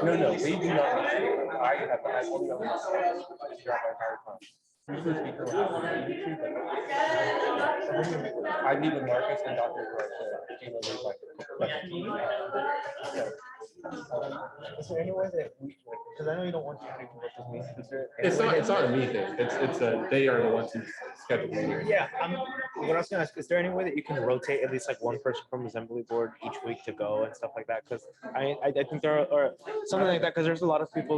No, we do not. I have I told you I meet with Marcus and Dr. Is there any way that we, because I know you don't want to work with me. It's not a me thing. It's a, they are the ones who schedule the meeting. Yeah, what I was gonna ask, is there any way that you can rotate at least like one person from assembly board each week to go and stuff like that? Because I think there are something like that, because there's a lot of people